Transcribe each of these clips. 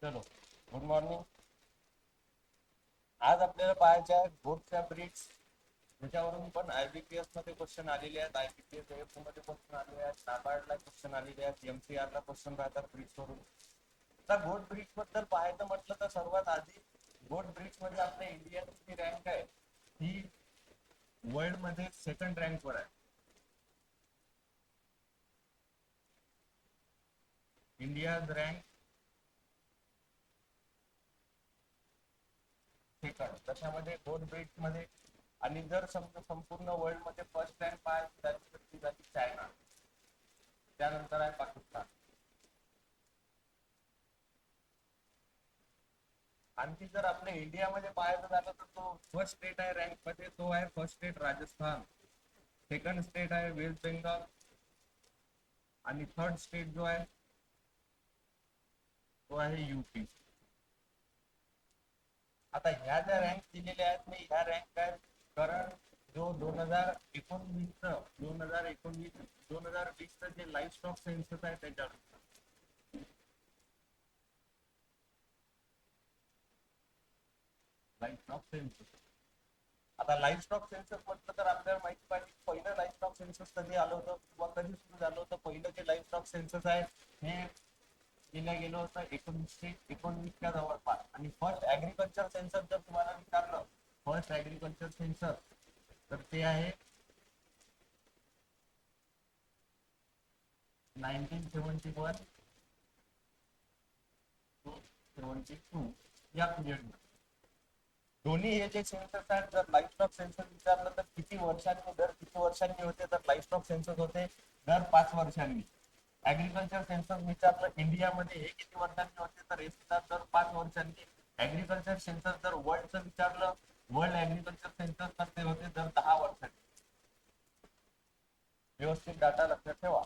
चलो, good morning. आज आपल्याला पाहायचे आहे बोर्डच्या ब्रिक्स, ज्याच्यावरून पण आयबीपीएस मध्ये क्वेश्चन आलेले आहेत. आयबीपीएस एफ मध्ये क्वेश्चन आलेले आहेत, नाबार्डला क्वेश्चन आलेले आहेत, एमसीआर ला क्वेश्चन राहतात ब्रिक्स वरून. आता बोर्ड ब्रिक्स बद्दल पाहायचं म्हटलं तर सर्वात आधी बोर्ड ब्रिक्स मध्ये आपल्या इंडियाची रँक आहे ही वर्ल्ड मध्ये सेकंड रँक वर आहे. इंडिया रँक सेकंड त्याच्यामध्ये बोर्ड ब्रिक्स मध्ये. आणि जर समजा संपूर्ण वर्ल्ड मध्ये फर्स्ट रँक पाहायची झाली तर ती झाली चायना, त्यानंतर आहे पाकिस्तान. आणखी जर आपल्या इंडियामध्ये पाहायचं झालं तर तो फर्स्ट स्टेट आहे रँक मध्ये, तो आहे first state Rajasthan. Second state आहे वेस्ट बेंगॉल. आणि थर्ड स्टेट जो आहे तो आहे यूपी. आता ह्या ज्या रँक दिलेल्या आहेत मी ह्या रँक आहेत कारण जो 2019 जे लाईफ स्टॉक सेन्सस आहे त्याच्यावर. लाईफ स्टॉक सेन्सस, आता लाईफ स्टॉक सेन्सस म्हटलं तर आपल्याला माहिती पाहिजे पहिलं लाईफ स्टॉक सेन्सस कधी आलं होतं किंवा कधी सुरू झालं होतं. पहिलं जे लाईफ स्टॉक सेन्सस आहे हे केलं गेलं होतं 1919च्या जवळपास. आणि फर्स्ट ऍग्रिकल्चर सेन्सस जर तुम्हाला विचारलं, फर्स्ट ऍग्रिकल्चर सेन्सस, तर ते आहे 1971 टू 72 या पिरियड मध्ये. दोन्ही हे जे सेन्सस आहेत, जर लाईफ स्टॉक सेन्सस विचारलं तर दर किती वर्षांनी होते, तर लाईफ स्टॉक सेन्सस होते दर 5 वर्षांनी. ऍग्रिकल्चर सेन्सस विचारलं इंडियामध्ये हे किती वर्षांनी होते, तर हे सुद्धा दर 5 वर्षांनी. ऍग्रिकल्चर सेन्सस जर वर्ल्डचं विचारलं, वर्ल्ड ऍग्रिकल्चर सेन्सस, तर ते होते दर 10 वर्षांनी. व्यवस्थित डाटा लक्षात ठेवा.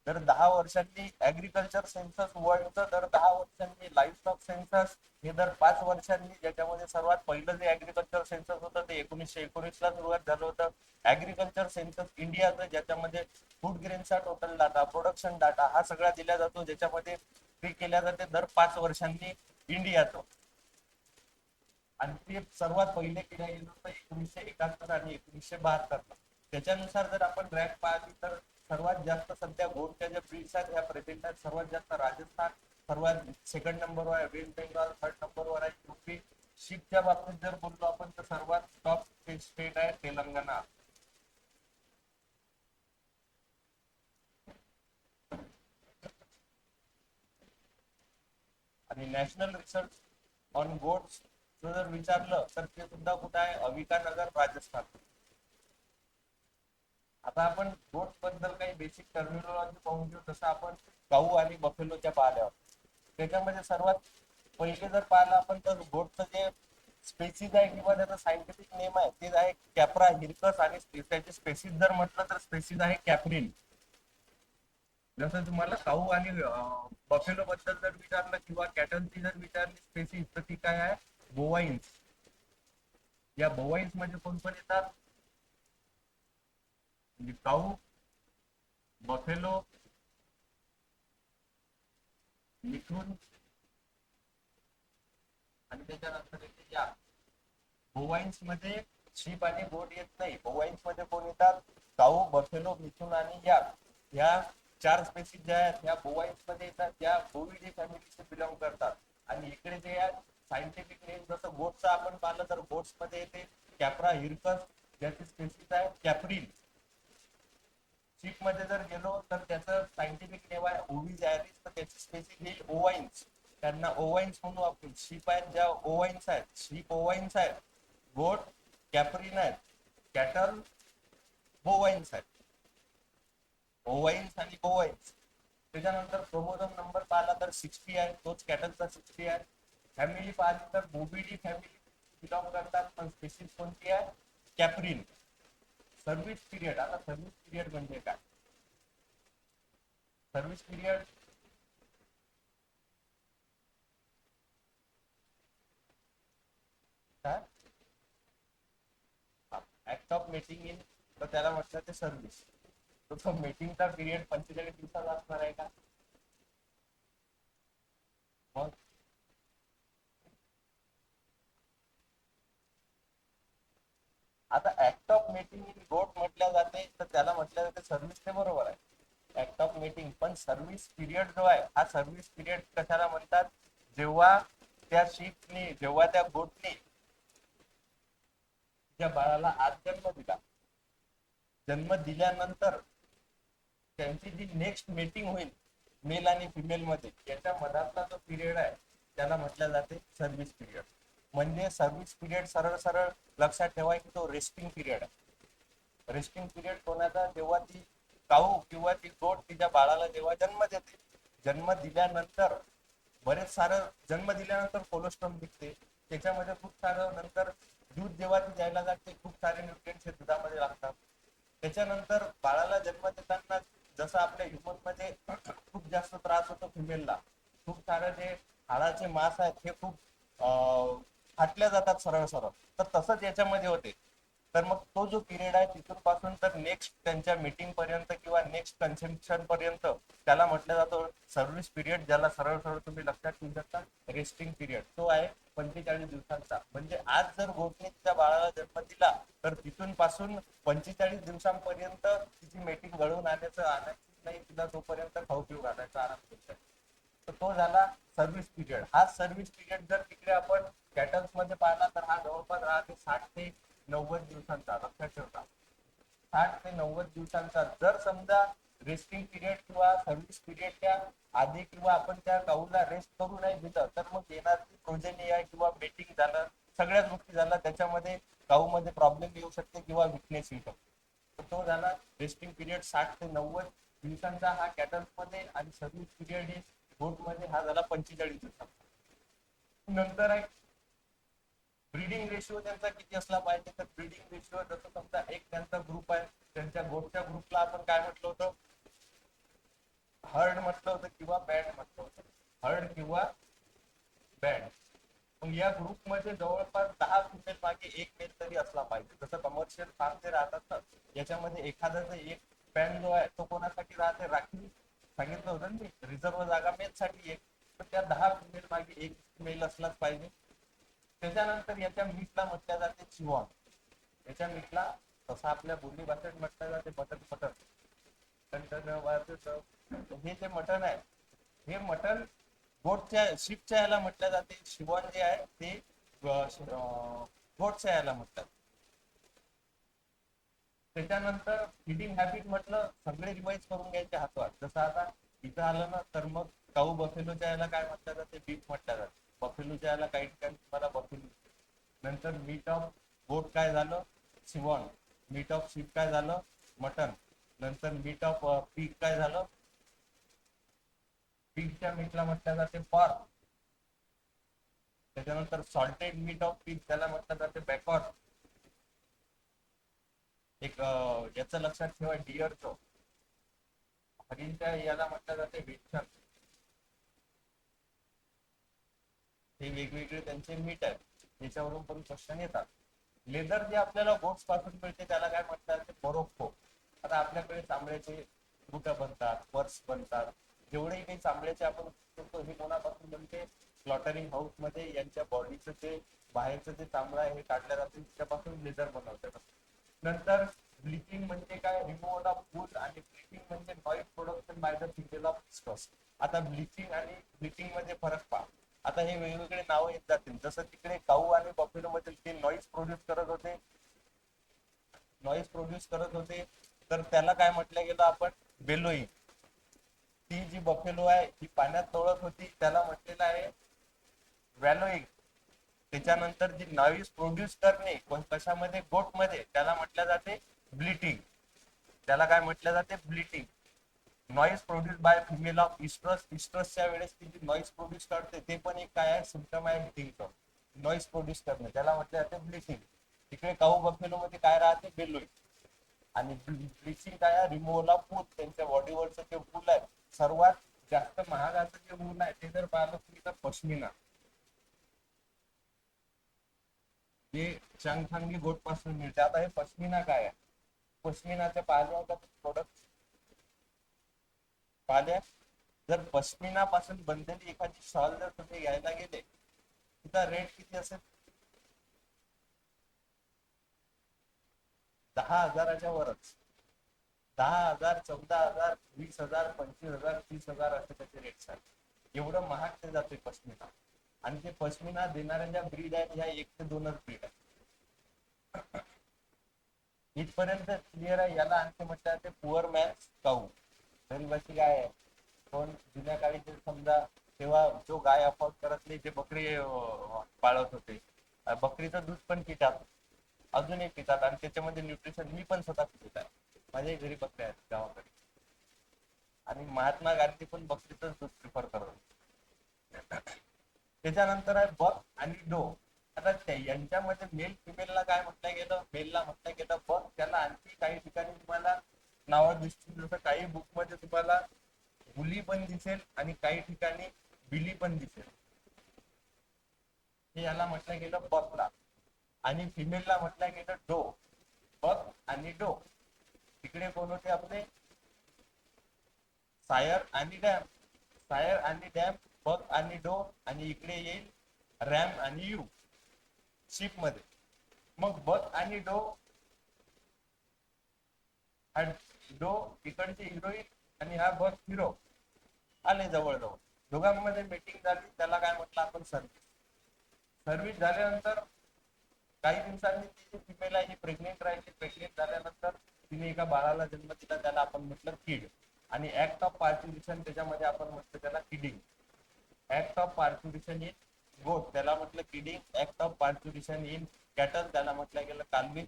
दर 10 वर्षांनी ऍग्रिकल्चर सेन्सस वर्ल्डचं, दर 10 वर्षांनी लाईफ स्टॉक सेन्सस हे दर 5 वर्षांनी. ज्याच्यामध्ये सर्वात पहिलं जे ऍग्रिकल्चर सेन्सस होतं ते 1919 ला सुरुवात झालं होतं. ऍग्रिकल्चर सेन्सस इंडियाचं, ज्याच्यामध्ये फूड ग्रेनचा टोटल डाटा, प्रोडक्शन डाटा हा सगळा दिला जातो, ज्याच्यामध्ये ते केल्या जाते दर 5 वर्षांनी इंडियाचं. आणि ते सर्वात पहिले केलं गेलं होतं 1971 आणि 1972. त्याच्यानुसार जर आपण रँक पाहिली तर सर्वात जास्त सध्या बोर्डच्या ज्या ब्रीड्स आहेत ह्या प्रेझेंट आहेत. सर्वात जास्त राजस्थान, सर्वात सेकंड नंबरवर आहे वेस्ट बेंगॉल, थर्ड नंबरवर आहे यूपी. शीपच्या बाबतीत जर बोललो आपण तर सर्वात टॉप स्टेट आहे तेलंगणा. आणि नॅशनल रिसर्च ऑन बोर्ड्स जर विचारलं तर ते सुद्धा कुठं आहे, अविकानगर राजस्थान. आता आपण बोट बद्दल काही बेसिक टर्मिनॉलॉजी पाहून घेऊ. तसं आपण काऊ आणि बफेलोच्या पाहिल्यावर त्याच्यामध्ये सर्वात पहिले जर पाहिलं आपण तर बोटचं जे स्पेसिस आहे किंवा त्याचं सायंटिफिक नेम आहे ते आहे कॅप्रा हिरकस. आणि त्याचे स्पेसिस जर म्हटलं तर स्पेसिस आहे कॅप्रिन. जसं तुम्हाला काऊ आणि बफेलो बद्दल जर विचारलं किंवा कॅटलची जर विचारली स्पेसिस, तर ती काय आहे, बोवाईन्स. या बोवाईन्स मध्ये कोण कोण येतात, म्हणजे काऊ, बफेलो, मिथून आणि त्याच्यानंतर येते या. बोवाईन्स मध्ये शीप आणि गोट येत नाही. बोवाईन्स मध्ये कोण येतात, काऊ, बफेलो, मिथून आणि याक. ह्या 4 स्पेसिस ज्या आहेत ह्या बोवाईन्स मध्ये येतात, त्या बोविडी फॅमिलीचे बिलॉंग करतात. आणि इकडे जे आहे सायंटिफिक नेम जसं गोटचं आपण पाहिलं तर गोट्स मध्ये येते कॅप्रा हिरकस, ज्याची स्पेसिस आहे कॅप्रिन. शीप मध्ये जर गेलो तर त्याचं सायंटिफिक नेम आहे ओव्हिज ॲरिस, तर त्याची स्पेसिस येईल ओवाईन्स. त्यांना ओवाईन्स म्हणू आपण. शीप आहेत ज्या ओवाईन्स आहेत, शीप ओवाईन्स आहेत. गोट कॅप्रिन आहेत. कॅटल बोवाईन्स आहेत. ओवाईन्स आणि बोवाईन्स. त्याच्यानंतर क्रोमोझोम नंबर पाहिला तर 60 आहे, तोच कॅटलचा 60 आहे. फॅमिली पाहिली तर बोबिडी फॅमिली बिलॉंग करतात, पण स्पेसिस कोणती आहे, कॅप्रिन. सर्व्हिस पिरियड, आता सर्व्हिस पिरियड म्हणजे काय, सर्व्हिस पिरियड काय, ऍक्ट ऑफ मेटिंग इन, तर त्याला म्हटलं ते सर्व्हिस. तो मीटिंगचा पिरियड 45 दिवसाचा असणार आहे का, मग आता ऍक्ट ऑफ मेटिंग इन गोट म्हटल्या जाते तर त्याला म्हटलं जाते सर्व्हिस, ते बरोबर आहे ऍक्ट ऑफ मेटिंग. पण सर्व्हिस पिरियड जो आहे हा सर्व्हिस पिरियड कशाला म्हणतात, जेव्हा त्या शीपनी, जेव्हा त्या गोटनी त्या बाळाला आज जन्म दिला, जन्म दिल्यानंतर त्यांची जी नेक्स्ट मीटिंग होईल मेल आणि फिमेल मध्ये, याच्या मधातला जो पिरियड आहे त्याला म्हटलं जाते सर्व्हिस पिरियड. म्हणजे सर्व्हिस पिरियड सरळ सरळ लक्षात ठेवा की तो रेस्टिंग पिरियड आहे. रेस्टिंग पिरियड कोणाचा, जेव्हा ती काऊ किंवा ती गोट तिच्या बाळाला जेव्हा जन्म देते, जन्म दिल्यानंतर बरेच सारं, जन्म दिल्यानंतर कोलोस्ट्रम निघते, त्याच्यामध्ये खूप सारं नंतर दूध जेव्हा ती द्यायला लागते खूप सारे न्यूट्रिएंट्स दुधामध्ये लागतात. त्याच्यानंतर बाळाला जन्म देताना जसं आपल्या ह्युमन मध्ये खूप जास्त त्रास होतो फिमेलला, खूप सारं जे हाडाचे मांस आहेत हे खूप फाटल्या जातात सरळ सरळ, तर तसंच याच्यामध्ये होते. तर मग तो जो पिरियड आहे तिथून पासून तर नेक्स्ट त्यांच्या मीटिंग पर्यंत किंवा नेक्स्ट कन्सेप्शन पर्यंत त्याला म्हटलं जातं सर्व्हिस पिरियड, ज्याला सरळ सरळ तुम्ही लक्षात ठेवू शकता रेस्टिंग पिरियड. तो आहे 45 दिवसांचा. म्हणजे आज जर गोटने तिच्या बाळाला जन्म दिला तर तिथून पासून 45 दिवसांपर्यंत तिची मीटिंग घडवून आणायची नाही, तिला तोपर्यंत खाऊ पिऊ घालायचा आराम करतात. तर तो झाला सर्व्हिस पिरियड. हा सर्व्हिस पिरियड जर तिकडे आपण कॅटल्स मध्ये पाहिला तर हा जवळपास राहते 60 ते 90 दिवसांचा. लक्षात ठेवता 60 ते 90 दिवसांचा. जर समजा रेस्टिंग पिरियड किंवा सर्व्हिस पिरियडच्या आधी किंवा आपण त्या काऊला रेस्ट करू नाही दिलं तर मग येणारी प्रोजेनी आहे किंवा बेटिंग झालं, सगळ्याच गोष्टी झाल्या त्याच्यामध्ये काऊ मध्ये प्रॉब्लेम येऊ शकते किंवा विकनेस येऊ शकते. तो झाला रेस्टिंग पिरियड 60 ते 90 दिवसांचा हा कॅटल्स मध्ये, आणि सर्व्हिस पिरियड हे गोट मध्ये हा झाला 45 दिवसांचा. नंतर आहे ब्रीडिंग रेशिओ त्यांचा किती असला पाहिजे, तर ब्रीडिंग रेशिओ जसं समजा एक त्यांचा ग्रुप आहे, त्यांच्या गोटच्या ग्रुपला आपण काय म्हटलं होतं, हर्ड म्हटलं होतं किंवा बँड म्हटलं होतं, हर्ड किंवा बँड. मग या ग्रुप मध्ये जवळपास 10 फिमेल मागे एक मेल तरी असला पाहिजे. जसं कमर्शियल फार्म जे राहतात ना याच्यामध्ये एखादा एक पॅन जो आहे तो कोणासाठी राहते, राखीव सांगितलं होतं मी, रिझर्व जागा मेल साठी एक, तर त्या 10 फिमेल मागे एक मेल असलाच पाहिजे. त्याच्यानंतर याच्या मीटला म्हटल्या जाते चिवॉन. याच्या मीटला तसं आपल्या बोली भाषेत म्हटलं जाते मटन. हे जे मटन आहे हे मटन गोटच्या शिपच्या याला म्हटलं जाते. शिवॉन जे आहे ते गोटच्या याला म्हणतात. त्याच्यानंतर फिडिंग हॅबिट म्हटलं सगळे रिवाइज करून घ्यायचे हातवार. जसं आता इथं आलं ना तर मग काऊ बफेलोच्या याला काय म्हटलं जाते, बीफ म्हटलं जाते. बफेलोच्या याला काही ठिकाणी तुम्हाला बफेलो. नंतर मीट ऑफ गोट काय झालं, शिवॉन. मीट ऑफ शिप काय झालं, मटन. नंतर मीट ऑफ पीक काय झालं, पीकच्या मीटला म्हटलं जाते पॉर्क. त्याच्यानंतर सॉल्टेड मीट ऑफ पीक त्याला म्हटलं जाते बॅकॉट. एक याचं लक्षात ठेवा डिअरचं, हरिणच्या याला म्हटलं जाते व्हिक्शन. हे वेगवेगळे त्यांचे मीट आहेत, त्याच्यावरून पण क्वेश्चन येतात. लेदर जे आपल्याला गोट्स पासून मिळते त्याला काय म्हणतात, मोरोक्को. आता आपल्याकडे चांबड्याचे बुट बनतात, पर्स बनतात, जेवढेही काही चांबड्याचे आपण हे कोणापासून बनते, स्लॉटरिंग हाऊस मध्ये यांच्या बॉडीचं जे बाहेरचं जे चामडं आहे हे काढल्या जाते, त्याच्यापासून लेदर बनवतात. नंतर ब्लिचिंग म्हणजे काय, रिमूव्हल ऑफ वूल, आणि ब्लिचिंग म्हणजे noise production by the female of स्टॉस. आता ब्लिचिंग आणि ब्लिचिंग मध्ये फरक पहा. आता हे वेगवेगळे नाव येत जातील. जसं तिकडे काऊ आणि बफेलो मध्ये ते नॉईज प्रोड्यूस करत होते, नॉईज प्रोड्यूस करत होते, तर त्याला काय म्हटलं गेलं आपण, बेलोईंग. ती जी बफेलो आहे ती पाण्यात तोळत होती त्याला म्हटलेलं आहे व्हॅलोईंग. त्याच्यानंतर जी नॉईज प्रोड्यूस करणे कशामध्ये, गोट मध्ये, त्याला म्हटलं जाते ब्लिटिंग. त्याला काय म्हटलं जाते, bleating. Noise produce by female of estrus. इस्ट्रसच्या वेळेस ती जी नॉईज प्रोड्यूस करते ते पण एक काय आहे, सिम्पटम आहे ब्लिटिंगचं. नॉईज प्रोड्यूस करणे त्याला म्हटलं जाते ब्लिचिंग. तिकडे काऊ बफेलो मध्ये काय राहते, बेलोईंग. आणि ब्लिचिंग काय आहे, रिमूव्हल ऑफ वूल. त्यांच्या बॉडीवरचं जे वूल आहे, सर्वात जास्त महागाचं जे वूल आहे ते जर पाहिलं तुम्ही तर पश्मिना, जे चांगथांगी गोट पासून मिळते. आता हे पश्मिना काय आहे, पश्मिनाच्या पाहिल्या का प्रोडक्ट पाहिल्या. जर पश्मिना पासून बनलेली एखादी शॉल जर तुम्ही घ्यायला गेले, तिचा रेट किती असेल, 10,000च्या वरच. 10,000, 14,000, 20,000, 25,000, 30,000 असे त्याचे रेट्स आहेत. एवढं महाग ते जाते पश्मिना. आणि ते पश्मिना देणाऱ्या ज्या ब्रीड आहेत ह्या 1 ते 2च ब्रीड आहेत. इथपर्यंत क्लिअर आहे. याला आणखी म्हटलं ते पुअर मॅन्स काऊ, गरीबाची गाय आहे. पण जुन्या काळी ते समजा तेव्हा जो गाय अफोर्ड करत नाही, जे बकरी पाळत होते, बकरीचं दूध पण पितात, अजूनही पितात. आणि त्याच्यामध्ये न्यूट्रिशन, मी पण स्वतः पित आहे, माझ्याही घरी बकऱ्या आहेत गावाकडे. आणि महात्मा गांधी पण बकरीचंच दूध प्रिफर करत. त्याच्यानंतर आहे बक आणि डो. आता यांच्यामध्ये मेल फिमेलला काय म्हटलं गेलं, मेलला म्हटलं गेलं बक. त्याला आणखी काही ठिकाणी तुम्हाला नावं दिसतील, जसं काही बुक मध्ये तुम्हाला बुली पण दिसेल आणि काही ठिकाणी बिली पण दिसेल. हे याला म्हटलं गेलं बकला. आणि फिमेलला म्हटलं गेलं डो. बक आणि डो. तिकडे कोण होते आपले, सायर आणि डॅम. सायर आणि डॅम, बक आणि डो. आणि इकडे येईल रॅम आणि यू शिप मध्ये. मग बक आणि डो, डो इकडचे हिरोईन आणि हा बक हिरो आले जवळजवळ. दोघांमध्ये मीटिंग झाली, त्याला काय म्हटलं आपण सर्व्हिस. सर्व्हिस झाल्यानंतर काही दिवसांनी ती फिमेल आहे ही प्रेग्नेंट राहिली. प्रेग्नेंट झाल्यानंतर तिने एका बाळाला जन्म दिला, त्याला आपण म्हटलं किड. आणि ऍक्ट ऑफ पार्टिसिपेशन त्याच्यामध्ये आपण म्हटलं त्याला kidding. Act of participation in goat त्याला म्हटलं kidding. Act of participation in cattle त्याला म्हटलं गेलं calving.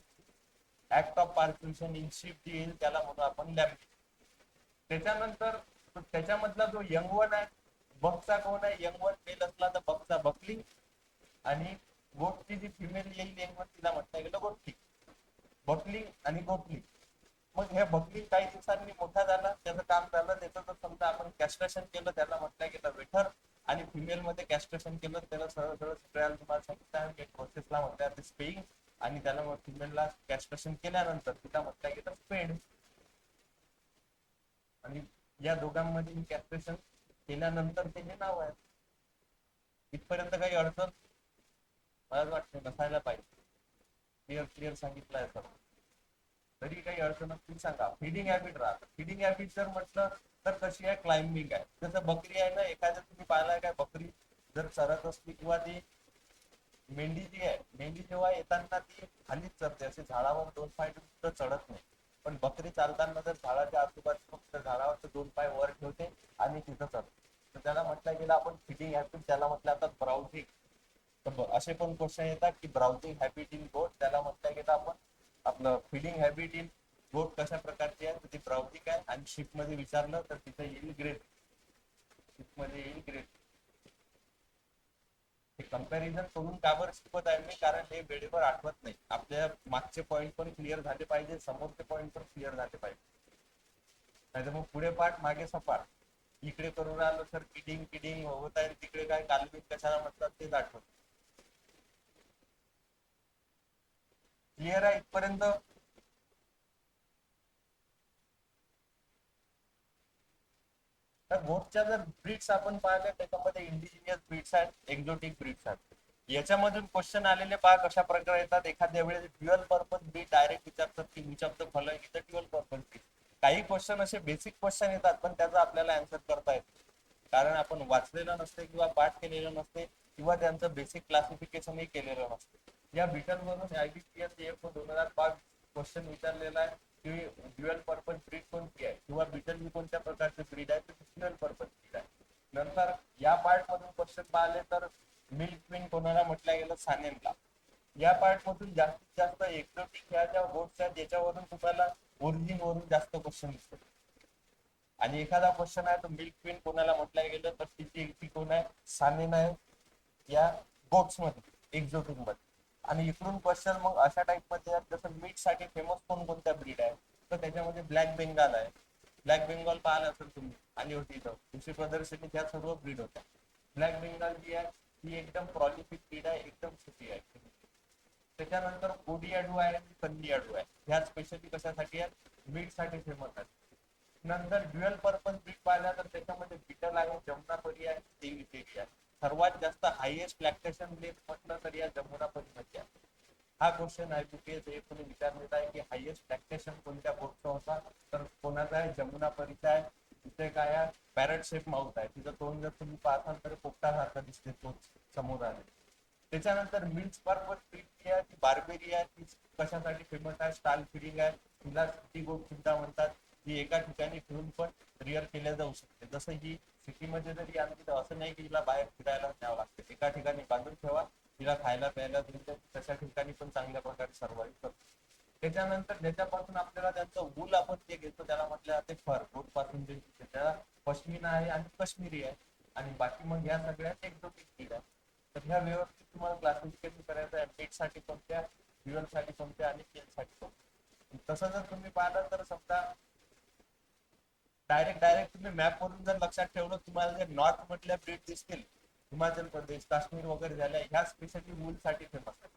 Act of participation in sheep जी येईल त्याला म्हणू आपण लॅम्बिंग. त्याच्यानंतर त्याच्यामधला जो यंग वन आहे बकचा कोण आहे, यंग वन मेल असला तर बकचा बकलिंग. आणि गोटची जी फिमेल येईल यंग वन तिला म्हटलं गेलं गोटलिंग. बकलिंग आणि गोटलिंग. मग हे बकलिंग काही दिवसांनी मोठा झाला, त्याचं काम झालं, त्याचं जर समजा आपण कॅस्ट्रेशन केलं त्याला म्हटलं गेलं वेटर. आणि फिमेल मध्ये कॅस्ट्रेशन केलं त्याला सरळ सरळ सगळ्याला तुम्हाला सांगितलं प्रोसेसला म्हटलं स्पेइंग. आणि त्याला मग फिमेलला कॅस्ट्रेशन केल्यानंतर तिला म्हटलं गेलं स्पेड. आणि या दोघांमध्ये कॅस्ट्रेशन केल्यानंतर ते हे नाव आहे. इथपर्यंत काही अडचण मला वाटतं नसायला पाहिजे. क्लिअर क्लिअर सांगितलं आहे सर. तरी काही अडचण असतील सांगा. फिडिंग हॅबिट राहतं. फिडिंग हॅबिट जर म्हटलं तर कशी आहे, क्लाइम्बिंग आहे. जसं बकरी आहे ना, एखाद्या तुम्ही पाहिलाय काय, बकरी जर चरत असली किंवा ती मेंढी जी आहे, मेंढी जेव्हा येताना ती खालीच चरते, असे झाडावर 2 पाय चढत नाही. पण बकरी चालताना जर झाडाच्या आजूबाजू फक्त झाडावर 2 पाय वर ठेवते आणि तिथं चढते. तर त्याला म्हटलं गेलं आपण फिडिंग हॅबिट. त्याला म्हटलं आता ब्राउझिंग. तर असे पण क्वेश्चन येतात की ब्राउझिंग हॅबिट इन गोट त्याला म्हटलं गेलं आपण. आपलं फिडिंग हॅबिट इन गोट कशा प्रकारची आहे तर ती ब्राउझिंग आहे. आणि शिप मध्ये विचारलं तर तिथं येईल ग्रेट. शिप मध्ये येईल ग्रेट. हे कंपॅरिझन करून का बरं शिकवत आहे मी, कारण हे वेळेवर आठवत नाही. आपल्या मागचे पॉईंट पण क्लिअर झाले पाहिजे, समोरचे पॉईंट पण क्लिअर झाले पाहिजे. नाहीतर मग पुढे पाठ मागे सपाट. इकडे करून राहिलं सर किडिंग किडिंग होत आहे, तिकडे काय काल्विंग कशाला म्हणतात तेच आठवत. क्लिअर आहे इथपर्यंत. तर गोटच्या जर ब्रीड्स आपण पाहिल्या त्याच्यामध्ये इंडिजिनियस ब्रीड्स आहेत, एक्झोटिक ब्रीड्स आहेत. याच्यामधून क्वेश्चन आलेले पहा कशा प्रकारे येतात. एखाद्या वेळेस ड्युअल पर्पज ब्रीड डायरेक्ट विचारतात की which of the following is the dual purpose breed. काही क्वेश्चन असे बेसिक क्वेश्चन येतात पण त्याचा आपल्याला आन्सर करता येत, कारण आपण वाचलेलं नसते किंवा पाठ केलेलं नसते किंवा त्यांचं बेसिक क्लासिफिकेशनही केलेलं नसते. या बीटल मधून IBPS AF 2005 क्वेश्चन विचारलेला आहे की ड्युअल पर्पज ब्रीड कोणती आहे किंवा बीटल ही कोणत्या प्रकारचे ब्रीड आहे, तर ड्युअल पर्पज ब्रीड आहे. नंतर या पार्ट मधून क्वेश्चन पाहिले तर मिल्क क्वीन कोणाला म्हटलं गेलं, सानेनला. या पार्ट मधून जास्तीत जास्त एक्झोटिक ह्या ज्या गोट्स आहेत ज्याच्यावरून तुम्हाला ओरिजिन वरून जास्त क्वेश्चन दिसतात. आणि एखादा क्वेश्चन आहे तो मिल्क क्वीन कोणाला म्हटलं गेलं तर तिची कोण आहे, सानेन आहे या गोट्स मध्ये एक्झोटिक मध्ये. आणि इकडून क्वेश्चन मग अशा टाइप मध्ये जसं मीट साठी फेमस कोणत्या ब्रीड आहे, तर त्याच्यामध्ये ब्लॅक बेंगाल आहे. ब्लॅक बेंगॉल पाहिलं असेल तुम्ही, आली होती इथं कृषी प्रदर्शनी, त्या सर्व ब्रीड होत्या. ब्लॅक बेंगाल जी आहे ती एकदम प्रॉलिफिक ब्रीड आहे, एकदम सुखी आहे. त्याच्यानंतर कोडियाडू आहे आणि कन्नियाडू आहे. ह्या स्पेशली कशासाठी आहेत, मीट साठी फेमस आहेत. नंतर ड्युअल पर्पज ब्रीड पाहिला तर त्याच्यामध्ये बिटल आहे, जमुनापरी आहे, देवी देवी आहे. सर्वात जास्त हायएस्ट लॅक्टेशन लेट म्हटलं तर या जमुनापरी मध्ये आहे. हा क्वेश्चन IBPS हे कोणी विचारलेला आहे की हायेस्ट टॅक्सेशन कोणत्या बोर्डचा होता, तर कोणाचा आहे, जमुना परिचा आहे. तिथे काय आहे, पॅरट शेप माउथ आहे, तिचं तोंड जर तुम्ही पाहताल तर पोपटासारखं दिसते तो समोर आले. त्याच्यानंतर मिल्स पर्पज ब्रीड जी आहे ती बार्बेरी आहे, ती कशासाठी फेमस आहे, स्टाल फिडिंग आहे, तिला सिटी गोट सुद्धा म्हणतात. ती एका ठिकाणी ठेवून पण रिअर केल्या जाऊ शकते. जसं की सिटीमध्ये जरी आणली तर असं नाही की तिला बाहेर फिरायला न्यावं लागते, एका ठिकाणी बांधून ठेवा, तिला खायला प्यायला दिलं तशा ठिकाणी पण चांगल्या प्रकारे सर्वाइव्ह करतो. त्याच्यानंतर ज्याच्यापासून आपल्याला त्यांचं वूल आपण जे घेतो त्याला म्हटलं जाते फर, गोट पासून जे त्याला पश्मिना आहे आणि काश्मीरी आहे. आणि बाकी मग या सगळ्यात एक्झोटिक ब्रीड आहे. तर ह्या व्यवस्थित तुम्हाला क्लासिफिकेशन करायचं आहे, मीट साठी कोणत्या, फ्युअल साठी कोणत्या आणि तेल साठी कोणत्या. तसं जर तुम्ही पाहिलं तर समजा डायरेक्ट तुम्ही मॅप वरून जर लक्षात ठेवलं, तुम्हाला जे नॉर्थ मधल्या ब्रीड दिसतील, हिमाचल प्रदेश, काश्मीर वगैरे झाल्या, ह्या स्पेशली वूल साठी फेमस आहेत.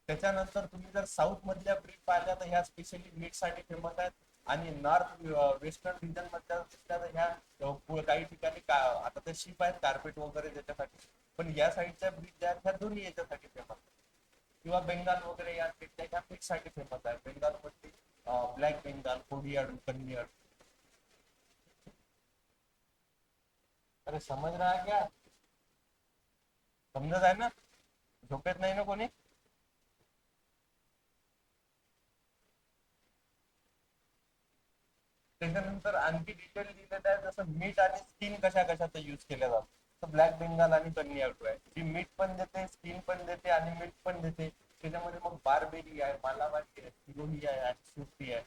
त्याच्यानंतर तुम्ही जर साऊथ मधल्या ब्रीड पाहिल्या तर ह्या स्पेशली मीट साठी फेमस आहेत. आणि नॉर्थ वेस्टर्न रिजन मधल्या दिसल्या तर ह्या काही ठिकाणी आता ते शिप आहेत कार्पेट वगैरे त्याच्यासाठी, पण या साईडच्या ब्रीड ज्या आहेत ह्या दोन्ही याच्यासाठी फेमस आहेत. किंवा बेंगाल वगैरे या साईडच्या ह्या मीट साठी फेमस आहे. बेंगाल मध्ये ब्लॅक बेंगाल, कोडियाडू, कन्नियाड. अरे समझ रहा है क्या, समजत आहे ना, झोपेत नाही ना कोणी. त्याच्यानंतर आणखी डिटेल दिलेलं आहे, जसं मीठ आणि स्किन कशा कशाचा युज केला जातो. तर ब्लॅक बेंगाल आणि कन्याडू आहे, जी मीठ पण देते, स्किन पण देते आणि मीठ पण देते. त्याच्यामध्ये मग बारबेरी आहे, मालाबारी आहे, सिरोही आहे आणि सुरती आहे.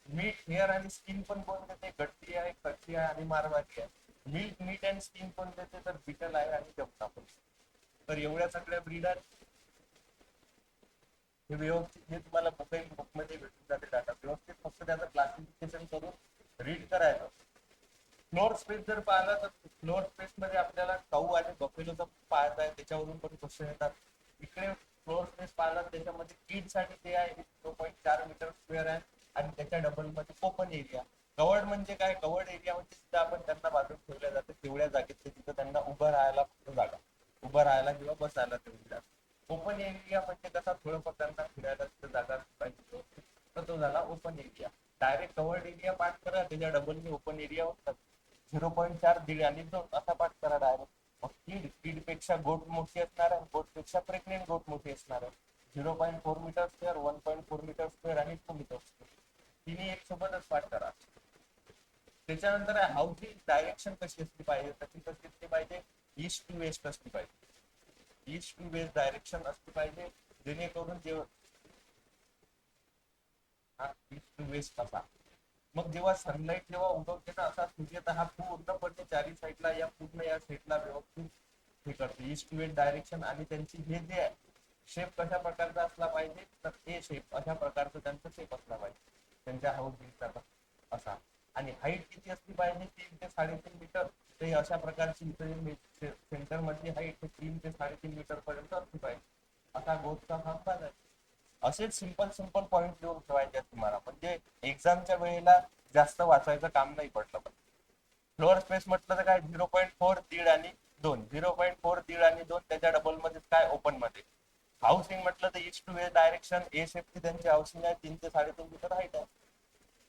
मीठ, हेअर आणि स्किन पण कोण देते, गट्टी आहे, कच्ची आहे आणि मारवाडी आहे. मिल्क, मीट अँड स्किन पण देते तर बिटल आहे आणि जमना पण. तर एवढ्या सगळ्या ब्रीड आहेत. हे व्यवस्थित हे तुम्हाला बुकमध्ये भेटून जाते डाटा, व्यवस्थित फक्त त्याचं क्लासिफिकेशन करून रीड करायचं. फ्लोअर स्पेस जर पाहिला तर फ्लोअर स्पेस मध्ये आपल्याला काऊ आणि बफेलोचा पाहायचा आहे, त्याच्यावरून पण क्वेश्चन येतात. इकडे फ्लोअर स्पेस पाहिला त्याच्यामध्ये किड साठी ते आहे 0.4 मीटर स्क्वेअर आहे, आणि त्याच्या डबल मध्ये ओपन एरिया. कवर्ड म्हणजे काय, कवर्ड एरिया म्हणजे तिथं आपण त्यांना बाजून ठेवल्या जाते तेवढ्या जागेत, तिथं त्यांना उभं राहायला फक्त जागा, उभं राहायला किंवा बसायला तेवढी जागा. ओपन एरिया म्हणजे कसा, थोडंफार त्यांना फिरायला तिथं जागा पाहिजे, तर तो झाला open area. Direct covered area पाठ करा, त्याच्या डबल ओपन एरिया होतात. 0.4, दीड आणि 2 असा पाठ करा डायरेक्ट. मग कीड पेक्षा गोट मोठी असणार आहे, गोट पेक्षा प्रेग्नेंट गोट मोठी असणार आहे. 0.4 मीटर स्क्वेअर, 1.4 मीटर स्क्वेअर आणि 2 मीटर स्क्वेअर, तिन्ही एक सोबतच पाठ करा. त्याच्यानंतर हाऊसिंग डायरेक्शन कशी असली पाहिजे, तशी कशी असली पाहिजे, ईस्ट टू वेस्ट असली पाहिजे. ईस्ट टू वेस्ट डायरेक्शन असली पाहिजे, जेणेकरून जेव्हा हा ईस्ट टू वेस्ट असा. मग जेव्हा सनलाईट जेव्हा उगवते ना, असा सूर्य हा पूर्णपणे चारी साईडला या पूर्ण या साईडला व्यवस्थित हे करते, ईस्ट टू वेस्ट डायरेक्शन. आणि त्यांची हे जे आहे शेप कशा प्रकारचा असला पाहिजे, तर हे शेप अशा प्रकारचं त्यांचा शेप असला पाहिजे त्यांच्या हाऊस बिल्डचा असा. आणि हाईट किती असली पाहिजे, 3 ते 3.5 मीटर. ते अशा प्रकारची सेंटर मधली हाईट 3 ते 3.5 मीटर पर्यंत असली पाहिजे, असा गोटचा हा अंदाज आहे. असेच सिंपल सिंपल पॉईंट लिहून ठेवायचे तुम्हाला, म्हणजे एक्झामच्या वेळेला जास्त वाचायचं काम नाही पडलं पाहिजे. फ्लोअर स्पेस म्हटलं तर काय, 0.4, दीड आणि 2, 0.4, दीड आणि 2 त्याच्या डबल मध्ये काय, ओपन मध्ये. हाऊसिंग म्हटलं तर ईस्ट टू वेस्ट डायरेक्शन, ए शेपची त्यांची हाऊसिंग आहे, 3 ते 3.5 मीटर हाईट आहे.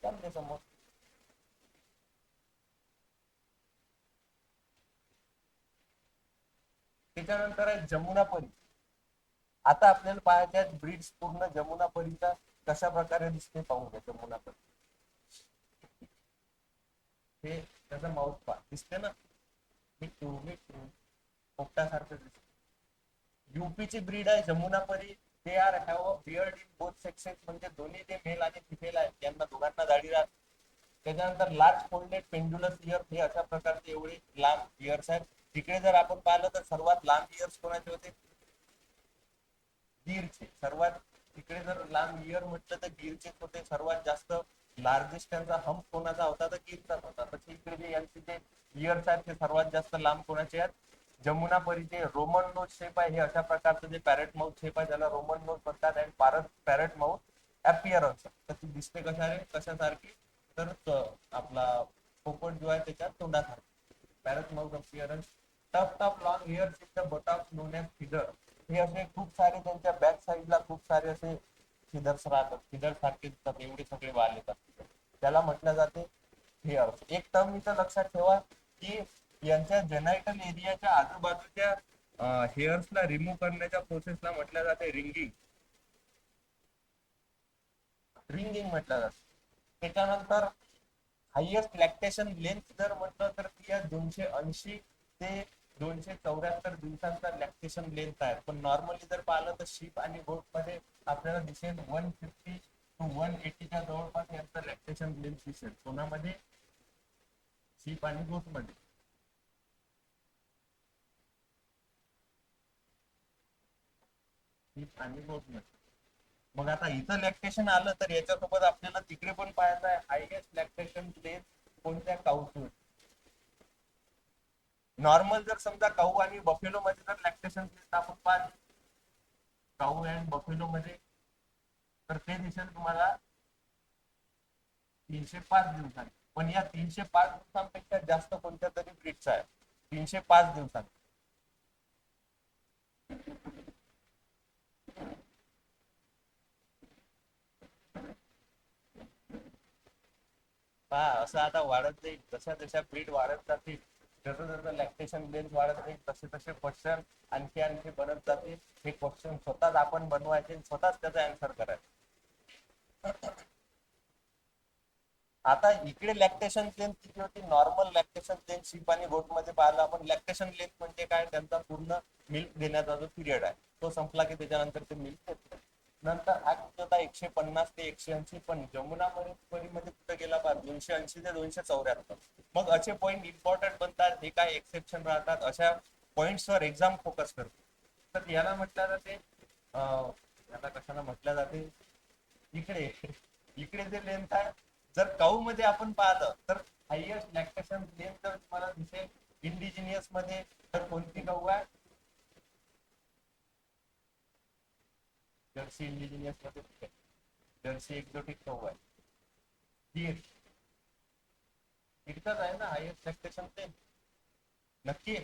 चालते समोर. त्याच्यानंतर आहे जमुनापरी. आता आपल्याला पाहायच्या ब्रीड्स पूर्ण जमुनापरीचा कशा प्रकारे दिसते पाहू द्या. जमुनापरी हे त्याचा माउथ पा दिसते ना, मिठू मिठू पोपटासारखं दिसते. यूपीची ब्रीड आहे Jamunapari. They are have a beard in both sexes, म्हणजे दोन्ही ते मेल आणि फिमेल आहेत, त्यांना दोघांना दाढी राहते. त्याच्यानंतर लार्ज फोल्डेड पेंड्युलस इयर, हे अशा प्रकारचे एवढे लांब इयर्स आहेत. तिकडे जर आपण पाहिलं तर सर्वात लांब इयर्स कोणाचे होते, गिरचे. सर्वात तिकडे जर लांब इयर म्हटलं तर गिरचेच होते सर्वात जास्त. लार्जेस्ट त्यांचा हम्प कोणाचा होता, तर गिरचाच होता. तर इकडे जे यांचे जे इयर्स आहेत ते सर्वात जास्त लांब कोणाचे आहेत, जमुनापरीचे. रोमन नोज शेप आहे, हे अशा प्रकारचं जे पॅरेट माउथ शेप आहे त्याला रोमन नोज म्हणतात. आणि पॅरेट माउथ अपिअरन्स, तर ती दिसते कशासारखी, तर आपला पोपट जो आहे त्याच्या तोंडासारखी, parrot mouth appearance. Tuft tuft long hairs in the buttocks known as figure. हे असे खूप सारे त्यांच्या बॅक साईडला खूप सारे असे फिदर्स राहतात, फिदर सारखे दिसतात, एवढे सगळे वाल येतात, त्याला म्हटलं जाते हेअर्स. एक टर्म इथं लक्षात ठेवा की यांच्या जेनायटल एरियाच्या आजूबाजूच्या हेअर्सला रिमूव्ह करण्याच्या प्रोसेसला म्हटलं जाते रिंगिंग. रिंगिंग म्हटलं जातं. त्याच्यानंतर हायएस्ट लॅक्टेशन लेंथ जर म्हटलं तर ती 280 ते 274 दिवसांचा लॅक्टेशन लेंथ आहे. पण नॉर्मली जर पाहिलं तर शीप आणि गोट मध्ये आपल्याला दिसेल 150 टू 180च्या जवळपास यांचं लॅक्टेशन लेंथ दिसेल. कोणामध्ये? शीप आणि गोट मध्ये. शीप आणि गोट मध्ये. मग आता इथं लॅक्टेशन आलं तर याच्यासोबत आपल्याला तिकडे पण पाहायचं आहे हायएस्ट लॅक्टेशन लेंथ कोणत्या काऊच. नॉर्मल जर समजा काऊ आणि बफेलो मध्ये जर लॅक्टेशन लेंथ आपण पाहिली काऊ अँड बफेलो मध्ये, तर ते दिसेल तुम्हाला 305 दिवसांनी. पण या 305 दिवसांपेक्षा जास्त कोणत्या तरी ब्रीडचा आहे 305 दिवसांनी. पहा असं आता वाढत जाईल, जशा जशा ब्रीड वाढत जातील, जसं जसं लॅक्टेशन लेंथ वाढत जाईल तसे तसे क्वेश्चन आणखी आणखी बनत जातील. हे क्वेश्चन स्वतःच आपण बनवायचे, स्वतःच त्याचा आन्सर करायचा. आता इकडे लॅक्टेशन लेंथ किती होती? नॉर्मल लॅक्टेशन लेंथ शीप आणि गोट मध्ये पाहिलं आपण. लॅक्टेशन लेंथ म्हणजे काय? त्यांचा पूर्ण मिल्क देण्याचा जो पिरियड आहे तो संपला की त्याच्यानंतर ते मिल्क देत. नंतर हा किती होता? 150 ते 180. पण जमुना मध्ये कुठे गेला बा? 280 ते 274. मग असे पॉईंट इम्पॉर्टंट बनतात, हे काय एक्सेप्शन राहतात, अशा पॉइंट्सवर एक्झाम फोकस करते. तर याला म्हटलं जाते, याला कशाला म्हटलं जाते, इकडे इकडे जे लेंथ आहे, जर काऊ मध्ये आपण पाहिलं तर हायएस्ट लॅक्टेशन लेंथ जर तुम्हाला दिसेल इंडिजिनियस मध्ये, तर कोणती काऊ आहे? जर्सी इंडिजिनियस मध्ये जर्सी एक्झोटिक काऊ आहे. गीर, गीरचाच आहे ना हायएस्ट लॅक्टेशन लेंथ? नक्की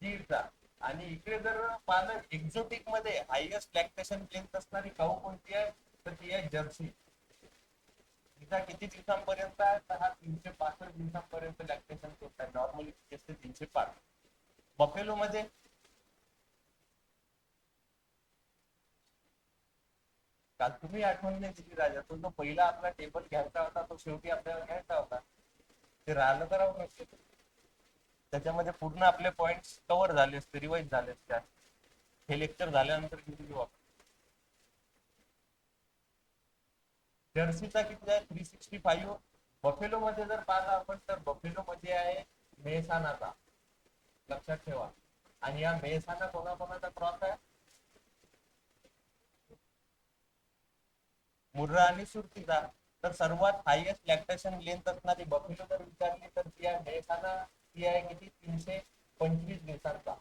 गीरचा. आणि इकडे जर पाहिलं एक्झोटिक मध्ये हायएस्ट लॅक्टेशन लेंथ असणारी काऊ कोणती आहे? तर ती आहे जर्सी. तिचा किती दिवसांपर्यंत आहे? तर हा 365 दिवसांपर्यंत लॅक्टेशन लेंथ आहे. नॉर्मली असते 305. बफेलो मध्ये काल तुम्ही आठवण नाही दिली राजा, तो जो पहिला आपला टेबल घ्यायचा होता तो शेवटी आपल्याला घ्यायचा होता, ते राहिलं तर राहू नसते. त्याच्यामध्ये पूर्ण आपले पॉइंट कव्हर झाले असते, रिवाइज झाले असते. हे लेक्चर झाल्यानंतर किती घेऊ आपण? जर्सीचा किती आहे? 365. बफेलो मध्ये जर पाहिलं आपण तर बफेलो मध्ये आहे मेहसानाचा, लक्षात ठेवा. आणि या मेहसाना कोणाकोणाचा क्रॉस आहे? मुर्रा आणि सुरतीचा. तर सर्वात हायएस्ट लॅक्टेशन लेंथ असणारी बफेलो जर विचारली तर ती आहे मेहसाना. ती आहे किती? 325 दिवसांचा.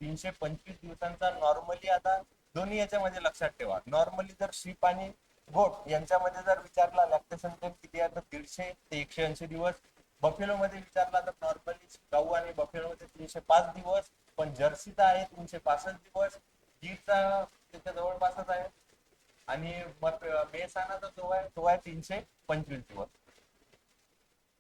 325 दिवसांचा नॉर्मली. आता दोन्ही याच्यामध्ये लक्षात ठेवा, नॉर्मली जर शीप आणि गोट यांच्यामध्ये जर विचारला लॅक्टेशन लेंथ किती आहे तर 150 ते 180 दिवस. बफेलो मध्ये विचारला तर नॉर्मली गाऊ आणि बफेलो मध्ये 305 दिवस. पण जर्सीचा आहे 365 दिवस. गीरचा त्याच्या जवळपासच आहे. आणि मेहसाणाचा जो आहे तो आहे 325 दिवस.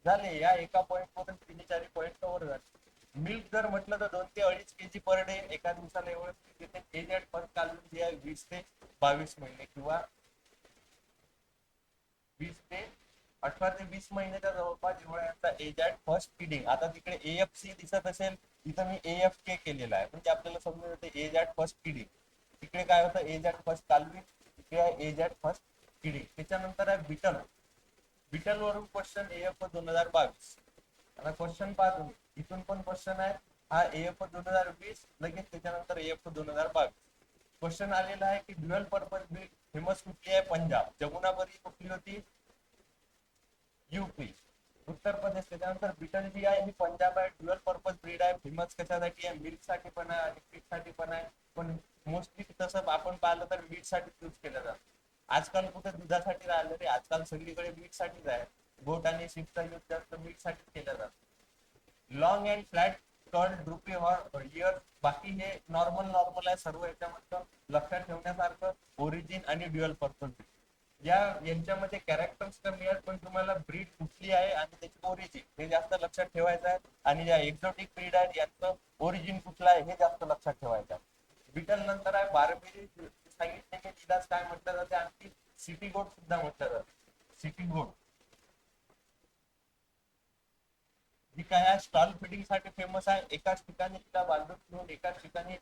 झाले या एका पॉईंट मधून 3-4 पॉईंट कव्हर झाले. मिल्क जर म्हटलं तर 2 ते 2.5 kg पर डे एका दिवसाला एवढं तिथे. एज ऍट फर्स्ट कालवून जे आहे 20 ते 22 महिने किंवा 20 ते 18 ते 20 महिन्याच्या जवळपास एवढा यांचा एज ऍट फर्स्ट फीडिंग. आता तिकडे AFC दिसत असेल, इथं मी AFK केलेला आहे, म्हणजे आपल्याला समजून येते एज ऍट फर्स्ट फीडिंग. तिकडे काय होतं? Age at first calving. इकडे आहे एज ऍट फर्स्ट फीडिंग. त्याच्यानंतर आहे बिटल. बिटल वरून क्वेश्चन AF 2022. आता क्वेश्चन पहा तुम्ही, इथून पण क्वेश्चन आहे. हा AF 2020, लगेच त्याच्यानंतर AF 2022. क्वेश्चन आलेला आहे की ड्युअल पर्पज ब्रीड फेमस कुठली आहे? पंजाब. जमुनाबरी कुठली होती? UP. उत्तर प्रदेश. त्याच्यानंतर बिटल जी आहे ही पंजाब आहे. ड्युअल पर्पज ब्रीड आहे. फेमस कशासाठी आहे? मिल्क साठी पण आहे आणि पीठ साठी पण आहे. पण मोस्टली तसं आपण पाहिलं तर मीठ साठी यूज केलं जातं. आजकाल कुठे दुधासाठी राहिलं रे, आजकाल सगळीकडे मीठ साठीच आहे. गोट आणि शिपचा यूज जास्त मीठ साठी केला जातो. Long and flat skirt droopy हॉर इयर, बाकी हे नॉर्मल आहे सर्व. याच्यामध्ये लक्षात ठेवण्यासारखं ओरिजिन आणि ड्युअल पर्सन यांच्यामध्ये कॅरेक्टर्स कमी आहेत, पण तुम्हाला ब्रीड कुठली आहे आणि त्याची ओरिजिन हे जास्त लक्षात ठेवायचं आहे. आणि ज्या एक्झॉटिक ब्रीड आहेत यांचं ओरिजिन कुठलं आहे हे जास्त लक्षात ठेवायचं आहे. बिटल नंतर आहे बार्बेरी, सांगितले की तिलाच काय म्हटलं जाते, आणखी सिटी गोट सुद्धा म्हटलं जातं. सिटी गोट जी काय स्टॉल फिडिंग साठी फेमस आहे. एकाच ठिकाणी तिला बांधून ठेवून एकाच ठिकाणी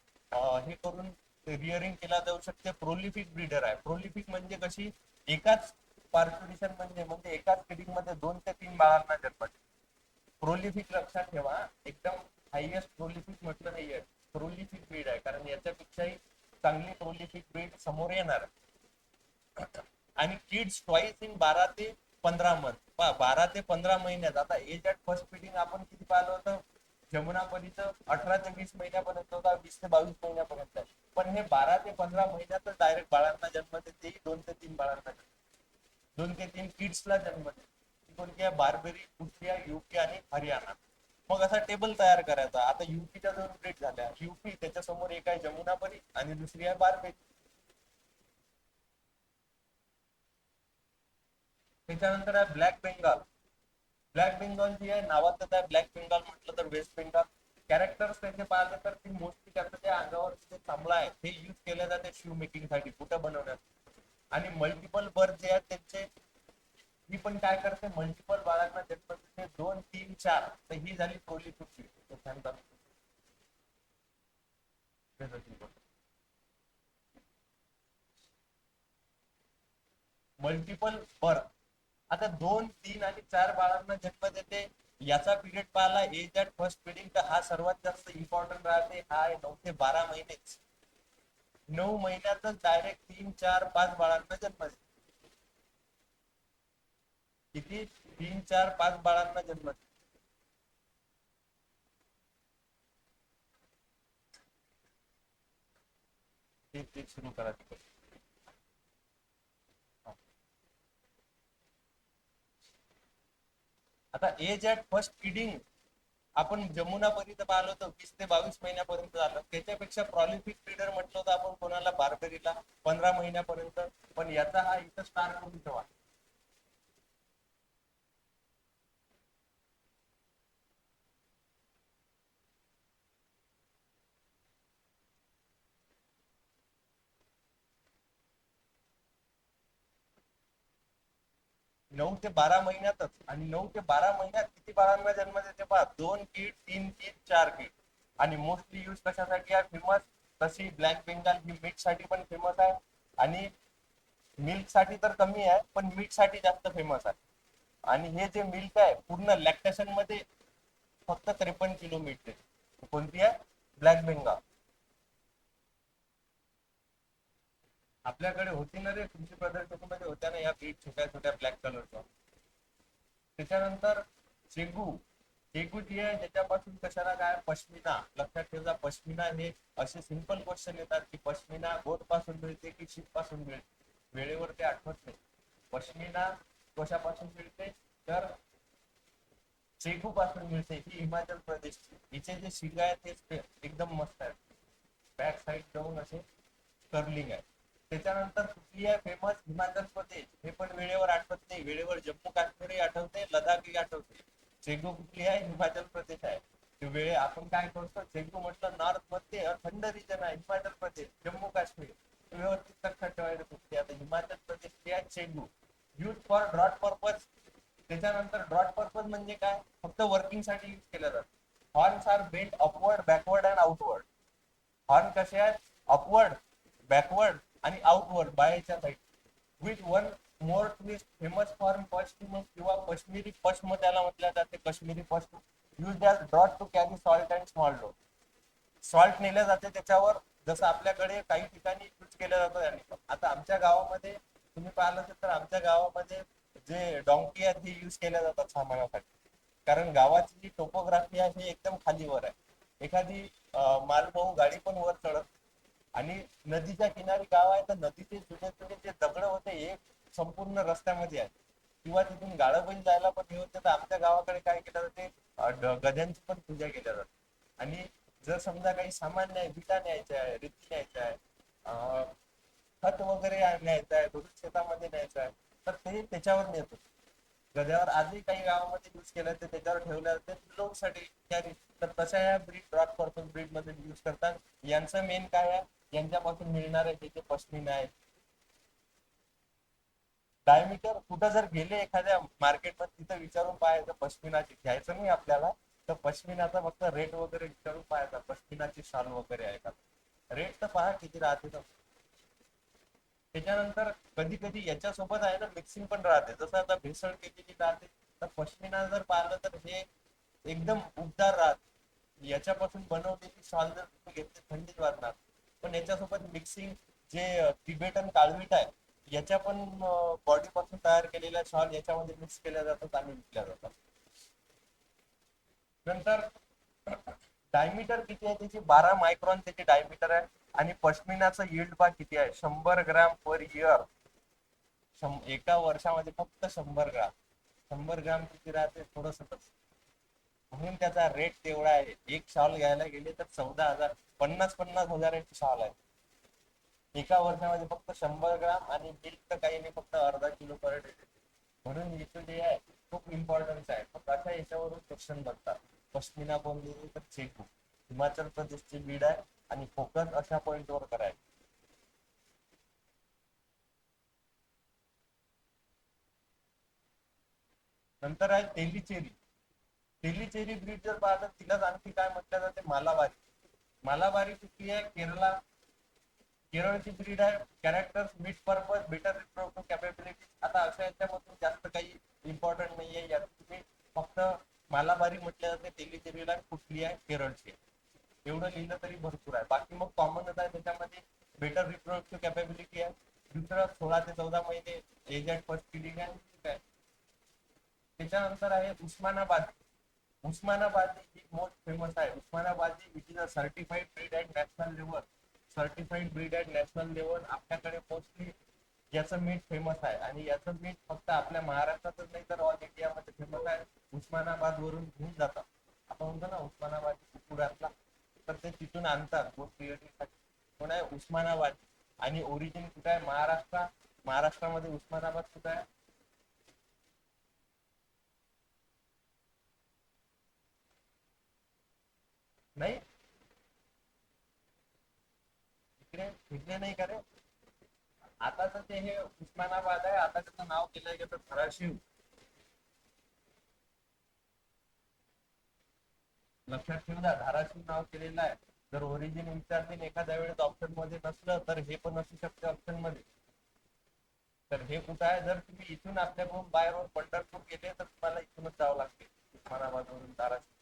हे करून रिअरिंग केला जाऊ शकते. प्रोलिफिक ब्रीडर आहे. प्रोलिफिक म्हणजे कशी, एकाच पार्ट्युलेशन म्हणजे एकाच फिडिंग मध्ये 2 ते 3 बाळांना जन्म देते. प्रोलिफिक लक्षात ठेवा, एकदम हायएस्ट प्रोलिफिक म्हटलं नाहीये, प्रोलिफिक ब्रीड आहे, कारण याच्यापेक्षाही चांगली प्रोलिफिक ब्रीड समोर येणार. आणि किड्स ट्वाइस इन 12 ते 15 मंथ, 12 ते 15 महिन्यात. आता एज ऍट फर्स्ट फिडिंग आपण किती पाहिलं होतं, जमुनापरीचं 18 ते 20 महिन्यापर्यंत होता, 20 ते 22 महिन्यापर्यंत आहे. पण हे 12 ते 15 महिन्यातच डायरेक्ट बाळांना जन्म देते. 2 ते 3 बाळांना, 2 ते 3 किड्सला जन्म देते. कोणती आहे, बार्बेरी, कुशिया, युपी आणि हरियाणा. मग असा टेबल तयार करायचा. आता युपीच्या 2 ब्रीड झाल्या. युपी त्याच्यासमोर एक आहे जमुनापरी आणि दुसरी आहे बार्बेरी. त्याच्यानंतर आहे ब्लॅक बेंगाल. ब्लॅक बेंगॉल जी आहे, नावातच आहे ब्लॅक बेंगॉल म्हटलं तर वेस्ट बेंगाल. कॅरेक्टर्स त्याचे पाहिलं तर ती मोस्टली त्याचं त्या अंगावर जे चांगला आहे ते यूज केले जाते शू मेकिंग साठी, कुठं बनवण्यात. आणि मल्टिपल बर्थ जे आहेत त्यांचे, ही पण काय करते, मल्टिपल बाळांना जन्म देते, 2 3 4. तर ही झाली प्रोलिफिक. मल्टिपल बर्थ, आता 2 3 आणि 4 बाळांना जन्म देते. याचा पिरियड पाहिला एज ऍट फर्स्ट फिडिंग, तर हा सर्वात जास्त इम्पॉर्टंट राहते. हा आहे 9 ते 12 महिनेच. 9 महिन्यातच डायरेक्ट 3 4 5 बाळांना जन्म देते. किती, 3 4 5 बाळांना जन्म देते. ते सुरू करा तिकडे. आता एज ऍट फर्स्ट फिडिंग आपण जमुनापर्यंत पाहिलं होतं, 20 ते 22 महिन्यापर्यंत झालं. त्याच्यापेक्षा प्रॉलिफिक ब्रीडर म्हटलं होतं आपण कोणाला, बार्बेरीला, 15 महिन्यापर्यंत. पण याचा हा इथं स्टार करून ठेवा. नऊ ते बारा महिन्यातच, आणि 9 ते 12 महिन्यात किती बाळांना जन्म देते पहा, 2 किड, 3 किड, 4 किड. आणि मोस्टली यूज कशासाठी आहे फेमस, तशी ब्लॅक बेंगाल ही मीठ साठी पण फेमस आहे. आणि मिल्क साठी तर कमी आहे, पण मीठ साठी जास्त फेमस आहे. आणि हे जे मिल्क आहे पूर्ण लॅक्टेशन मध्ये फक्त 53 किलो मीठ देते. कोणती आहे, ब्लॅक बेंगाल. आपल्याकडे होती ना रे, तुमची प्रदर्शनीमध्ये होत्या ना या बीट, छोट्या छोट्या ब्लॅक कलरच्या. त्याच्यानंतर चेगू. चेगू जी आहे त्याच्यापासून कशाला काय, पश्मिना. लक्षात ठेवा, पश्मिना हे असे सिंपल क्वेश्चन येतात की पश्मिना गोट पासून मिळते की शीप पासून मिळते, वेळेवर ते आठवत नाही. पश्मिना कशापासून मिळते, तर चेगू पासून मिळते. ही हिमाचल प्रदेशची. हिचे जे शिंग आहेत ते एकदम मस्त आहेत, बॅक साईड जाऊन असे कर्लिंग आहे. त्याच्यानंतर कुठली आहे फेमस, हिमाचल प्रदेश. हे पण वेळेवर आठवत नाही, वेळेवर जम्मू काश्मीरही आठवते, लडाखही आठवते. चेगू कुठली आहे, हिमाचल प्रदेश आहे. वेळे आपण काय करतो, चेगू म्हटलं नॉर्थ मध्ये थंड रिजन आहे, हिमाचल प्रदेश, जम्मू काश्मीर. व्यवस्थित लक्षात ठेवायला कुठली, आता हिमाचल प्रदेशची आहे Chegu. Use for draught purpose. त्याच्यानंतर ड्रॉट पर्पज म्हणजे काय, फक्त वर्किंग साठी यूज केलं जातं. Horns are bent upward, backward and outward. Horn कसे आहेत, अपवर्ड, बॅकवर्ड आणि आउटवर्ड बाहेरच्या side. With one more twist, famous for पश्चिम किंवा काश्मीरी पश्म त्याला म्हटलं जाते. Kashmiri pashm use as draught to carry salt and small dose. Salt नेलं जाते त्याच्यावर, जसं आपल्याकडे काही ठिकाणी यूज केलं जातं त्याने. आता आमच्या गावामध्ये तुम्ही पाहिलं असेल तर आमच्या गावामध्ये जे डॉंकी आहेत हे यूज केल्या जातात सामानासाठी. कारण गावाची जी टोपोग्राफी आहे ही एकदम खालीवर आहे. एखादी मालवाहू गाडी पण वर चढत. आणि नदीच्या किनारी गाव आहे, तर नदीचे जुने जुने जे दगड होते हे संपूर्ण रस्त्यामध्ये आहे. किंवा तिथून गाडं बैल जायला पण हे होते. तर आमच्या गावाकडे काय केलं जाते, गध्यांची पण पूजा केल्या जाते. आणि जर समजा काही सामान नाही, विटा न्यायच्या आहे, रेती न्यायच्या आहे, खत वगैरे न्यायचं आहे, दूध शेतामध्ये न्यायचं आहे, तर ते त्याच्यावर नेतो. गध्यावर आजही काही गावामध्ये यूज केलं तर त्याच्यावर ठेवल्या जाते लोकसाठी इत्यादी. तर तशा या ब्रीड ड्रॉट पर्पज ब्रीड मध्ये यूज करतात. यांचं मेन काय आहे, यांच्यापासून मिळणारे हे जे पश्मीना आहे, डायमीटर कुठं जर गेले एखाद्या मार्केटमध्ये तिथं विचारून पाहायचं पश्मिनाची घ्यायचं नाही आपल्याला, तर पश्मिनाचा फक्त रेट वगैरे विचारून पाहायचा, पश्मिनाची शाल वगैरे आहे का, रेट तर पहा किती राहते. तर त्याच्यानंतर कधी कधी याच्यासोबत आहे ना मिक्सिंग पण राहते, जसं आता भेसळ केलेली राहते. तर पश्मिना जर पाहिलं तर हे एकदम उबदार राहते, याच्यापासून बनवलेली शॉल जर तुम्ही घेतली थंडीत वाजणार. पण याच्यासोबत मिक्सिंग जे तिबेटन काळवीट आहे, याच्या पण बॉडी पासून तयार केलेल्या शॉल याच्यामध्ये मिक्स केल्या जातात आणि विकल्या जातात. नंतर डायमीटर किती आहे त्याची, 12 मायक्रॉन त्याची डायमीटर आहे. आणि पश्मिनाचं यील्ड पा किती आहे, 100 ग्रॅम पर इयर. एका वर्षामध्ये फक्त 100 ग्राम. 100 ग्राम किती राहते, थोडस. म्हणून त्याचा रेट तेवढा आहे. एक शॉल घ्यायला गेले तर 14,000, 50,000 शॉल आहे. एका वर्षामध्ये फक्त 100 ग्राम, आणि मिल्क तर काही नाही, फक्त अर्धा किलो पर डे. म्हणून इथं जे आहे खूप इम्पॉर्टन्स आहे. फक्त अशा याच्यावरून क्वेश्चन बनतात. पश्मिना कोणती तर चेकू, हिमाचल प्रदेशची बीड आहे, आणि फोकस अशा पॉइंटवर करायचं. नंतर आहे तेलीचेरी. तेलीचेरी ब्रीड जर पाहता तिलाच आणखी काय म्हटलं जाते, मालाबारी. मालाबारी कुठली आहे, केरला, केरळची ब्रीड आहे. Characters, meat purpose, better reproductive capability. आता अशा याच्यामधून जास्त काही इम्पॉर्टंट नाहीये, यात तुम्ही फक्त मालाबारी म्हटलं जाते तेलीचेरीला, कुठली आहे, केरळची आहे, एवढं लिहिलं तरी भरपूर आहे. बाकी मग कॉमनच आहे त्याच्यामध्ये. बेटर रिप्रोडक्टिव्ह कॅपेबिलिटी आहे. दुसरं 16 ते 14 महिने एज ॲट फर्स्ट फिडिंग आहे, ठीक आहे. त्याच्यानंतर आहे उस्मानाबादी. उस्मानाबादी ही मोस्ट फेमस आहे. Osmanabadi which is a certified breed at national level. Certified breed at national level आपल्याकडे मोस्टली याचं मीठ फेमस आहे. आणि याचं मीठ फक्त आपल्या महाराष्ट्रातच नाही तर ऑल इंडियामध्ये फेमस आहे. उस्मानाबाद वरून घेऊन जातात. आपण म्हणतो ना उस्मानाबाद पुण्यातला, तर ते तिथून आणतात गोष्ट क्रिएटिव्हसाठी. कोण आहे, उस्मानाबाद. आणि ओरिजिन कुठे आहे, महाराष्ट्र. महाराष्ट्रामध्ये उस्मानाबाद कुठे आहे, नाही इकडे इकडे नाही करे. आता तर ते हे उस्मानाबाद आहे, आता त्याचं नाव केलंय गेलं धाराशिव. लक्षात ठेवू द्या, धाराशिव नाव केलेलं आहे. जर ओरिजिन विचारतील एखाद्या वेळेस ऑप्शन मध्ये नसलं तर हे पण असू शकते ऑप्शन मध्ये. तर हे कुठं आहे, जर तुम्ही इथून आपल्याकडून बाय रोड पंढरपूर गेले तर तुम्हाला इथूनच जावं लागते, उस्मानाबाद वरून धाराशिव.